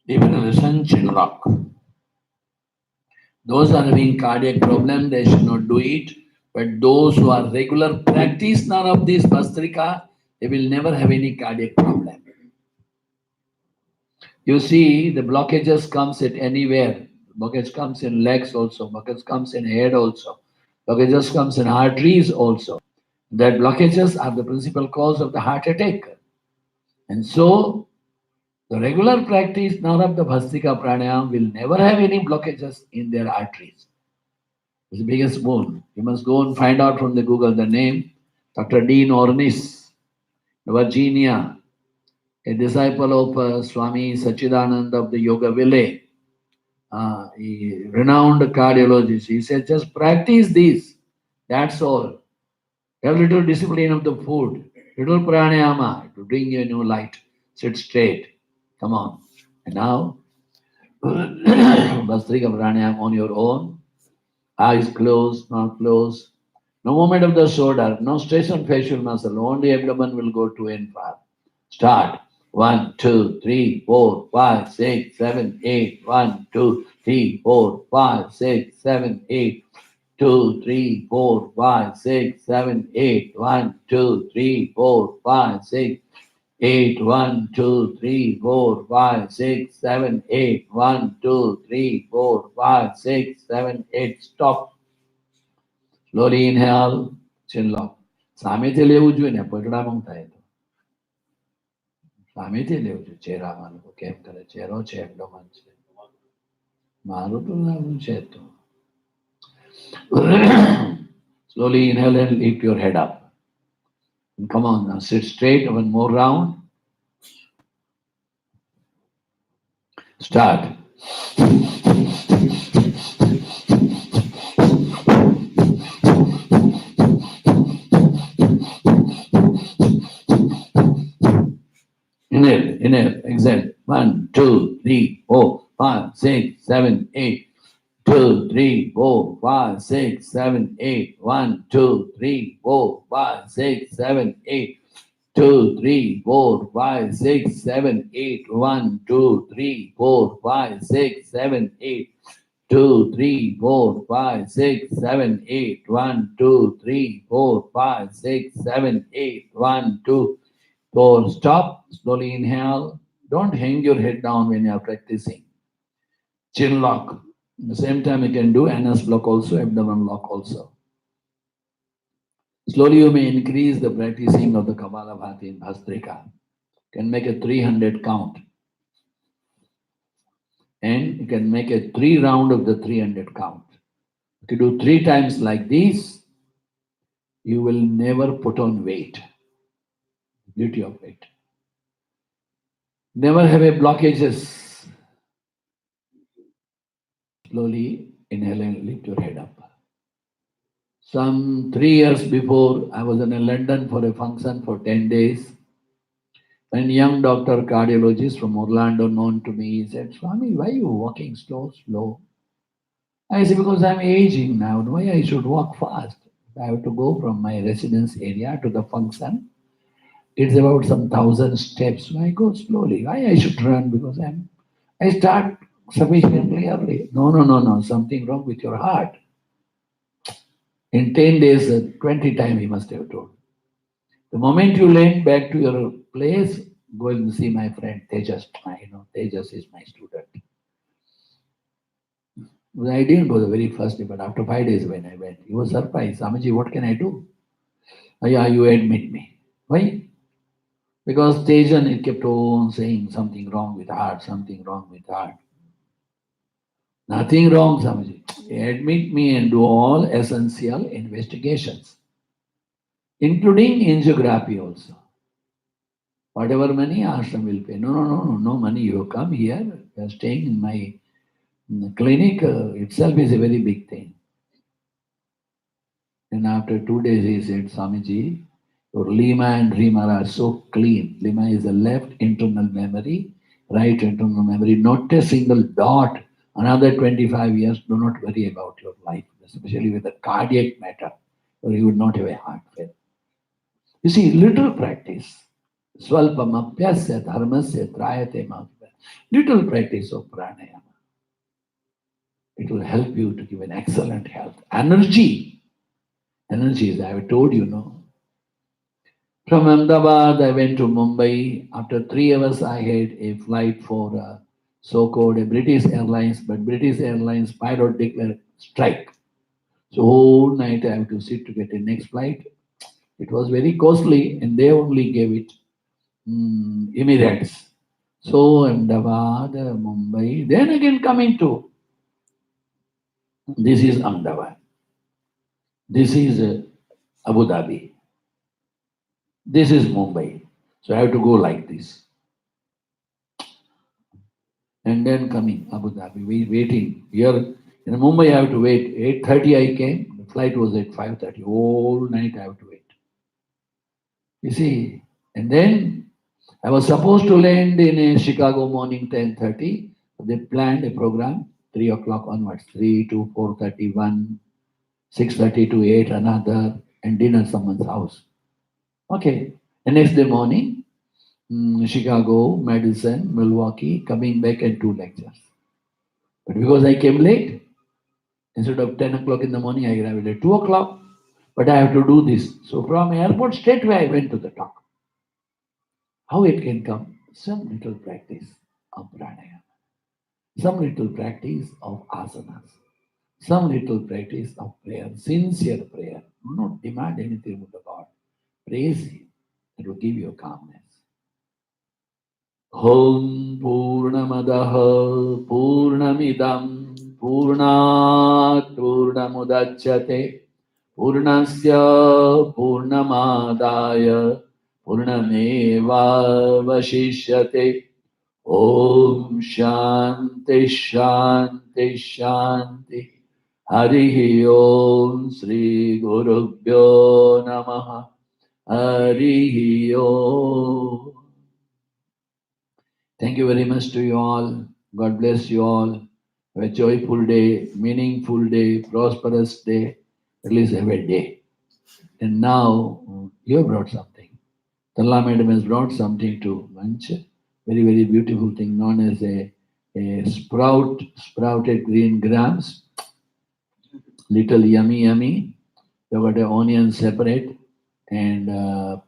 Even listen, chin lock. Those are having cardiac problem, they should not do it. But those who are regular practice none of this Bhastrika, they will never have any cardiac problem. You see, the blockages comes at anywhere. Blockage comes in legs also. Blockage comes in head also. Blockages comes in arteries also. That blockages are the principal cause of the heart attack. And so, the regular practice now of the Bhastrika Pranayam will never have any blockages in their arteries. It's the biggest boon. You must go and find out from the Google the name, Dr. Dean Ornish, Virginia, a disciple of Swami Sachidanand of the Yoga Village, a renowned cardiologist. He said, just practice this. That's all. Have little discipline of the food, little pranayama to bring you a new light. Sit straight. Come on. And now, Bhastrika Pranayam on your own. Eyes closed, mouth closed. No movement of the shoulder, no stress on facial muscle. Only abdomen will go to and far. Start. 1, 2, 3, 4, 5, 6, 7, 8. 1, 2, 3, 4, 5, 6, 7, 8. 2, 3, 4, 5, 6, 7, 8. 1, 2, 3, 4, 5, 6, 8. 1, 2, 3, 4, 5, 6, 7, 8. 1, 2, 3, 4, 5, 6, 7, 8. Stop. Slowly inhale, chin lock. સામેથી લેવું જોઈએ ને પગડામાં થાય તો સામેથી લેવું જોઈએ ચહેરામાં લોકો કેમ કરે ચહેરો છે એબડોમન છે મારું તો નાનું છે તો slowly inhale and lift your head up. And come on now, sit straight, one more round. Start. Inhale, exhale. 1, 2, 3, 4, 5, 6, 7, 8. 2, 3, 4, 5, 6, 7, 8. 1, 2, 3, 4, 5, 6, 7, 8. 2, 3, 4, 5, 6, 7, 8. 1, 2, 3, 4, 5, 6, 7, 8. 2, 3, 4, 5, 6, 7, 8. 1, 2, 3, 4, 5, 6, 7, 8. 1, 2, 4. Stop. Slowly inhale. Don't hang your head down when you are practicing. Chin lock. At the same time, you can do anus block also, abdomen lock also. Slowly, you may increase the practicing of the Kapalabhati in Bhastrika. You can make a 300 count. And you can make a 3 round of the 300 count. If you do 3 times like this, you will never put on weight. Beauty of it. Never have a blockages. Slowly inhale and lift your head up. Some 3 years before, I was in London for a function for 10 days. When a young doctor cardiologist from Orlando known to me, he said, Swami, why are you walking slow? I said, because I'm aging now. Why I should walk fast? I have to go from my residence area to the function. It's about some 1,000 steps. I go slowly. Why I should run? Because I start sufficiently early. No. Something wrong with your heart. In 10 days, 20 times he must have told. The moment you land back to your place, go and see my friend Tejas. Tejas is my student. Well, I didn't go the very first day, but after 5 days when I went, he was surprised. Swamiji, what can I do? "Oh, yeah, you admit me. Why? Because Tejan he kept on saying something wrong with heart, something wrong with heart. Nothing wrong, Swamiji. Admit me and do all essential investigations, including angiography also. Whatever money ashram will pay. No money. You come here, you are staying in my clinic itself is a very big thing. And after 2 days, he said, Swamiji, your Lima and Rima are so clean. Lima is the left internal memory, right internal memory, not a single dot. Another 25 years, do not worry about your life, especially with the cardiac matter, or you would not have a heart failure. You see, little practice. Swalpamapyasya dharmasya trayate mavya. Little practice of pranayama. It will help you to give an excellent health. Energy. Energy is, I have told you, no. From Ahmedabad, I went to Mumbai. After 3 hours, I had a flight for so-called a British Airlines, but British Airlines pilot declared strike. So whole night I have to sit to get a next flight. It was very costly, and they only gave it Emirates. So Ahmedabad, Mumbai. Then again coming to this is Ahmedabad. This is Abu Dhabi. This is Mumbai. So I have to go like this. And then coming Abu Dhabi, waiting. Here in Mumbai, I have to wait. 8:30 I came. The flight was at 5:30. All night I have to wait. You see, and then I was supposed to land in Chicago morning 10:30. They planned a program 3 o'clock onwards, 3 to 4:31, 6:30 to 8 another, and dinner someone's house. Okay. The next day morning, Chicago, Madison, Milwaukee, coming back and 2 lectures. But because I came late, instead of 10 o'clock in the morning, I arrived at 2 o'clock. But I have to do this. So from airport straight away, I went to the talk. How it can come? Some little practice of pranayama, some little practice of asanas, some little practice of prayer, sincere prayer. Do not demand anything from the God. Praise Him. It will give you calmness. Om Purnamadaha Purnamidam Purnat Purnamudachyate Purnasya Purnamadaya Purnameva Vashishyate Om Shanti Shanti Shanti Harihi Om Sri Gurubhyo Namaha Harihi Om. Thank you very much to you all. God bless you all. Have a joyful day, meaningful day, prosperous day. At least have a day. And now you have brought something. Talla madam has brought something to lunch. Very, very beautiful thing known as a sprouted green grams. Little yummy. You got an onion separate and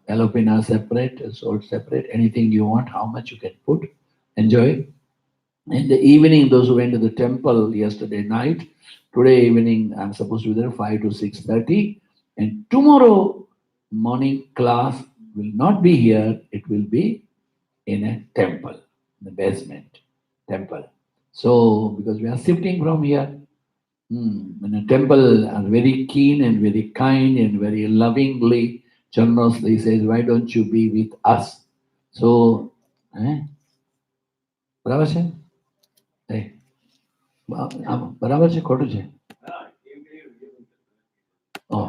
jalapeno separate, salt separate. Anything you want, how much you can put. Enjoy. In the evening, those who went to the temple yesterday night, today evening, I'm supposed to be there 5 to 6:30. And tomorrow morning class will not be here, it will be in a temple, in the basement temple. So, because we are shifting from here, in a temple are very keen and very kind and very lovingly, generously says, why don't you be with us? So, બરાબર છે? બરાબર છે ખોટું છે? Oh.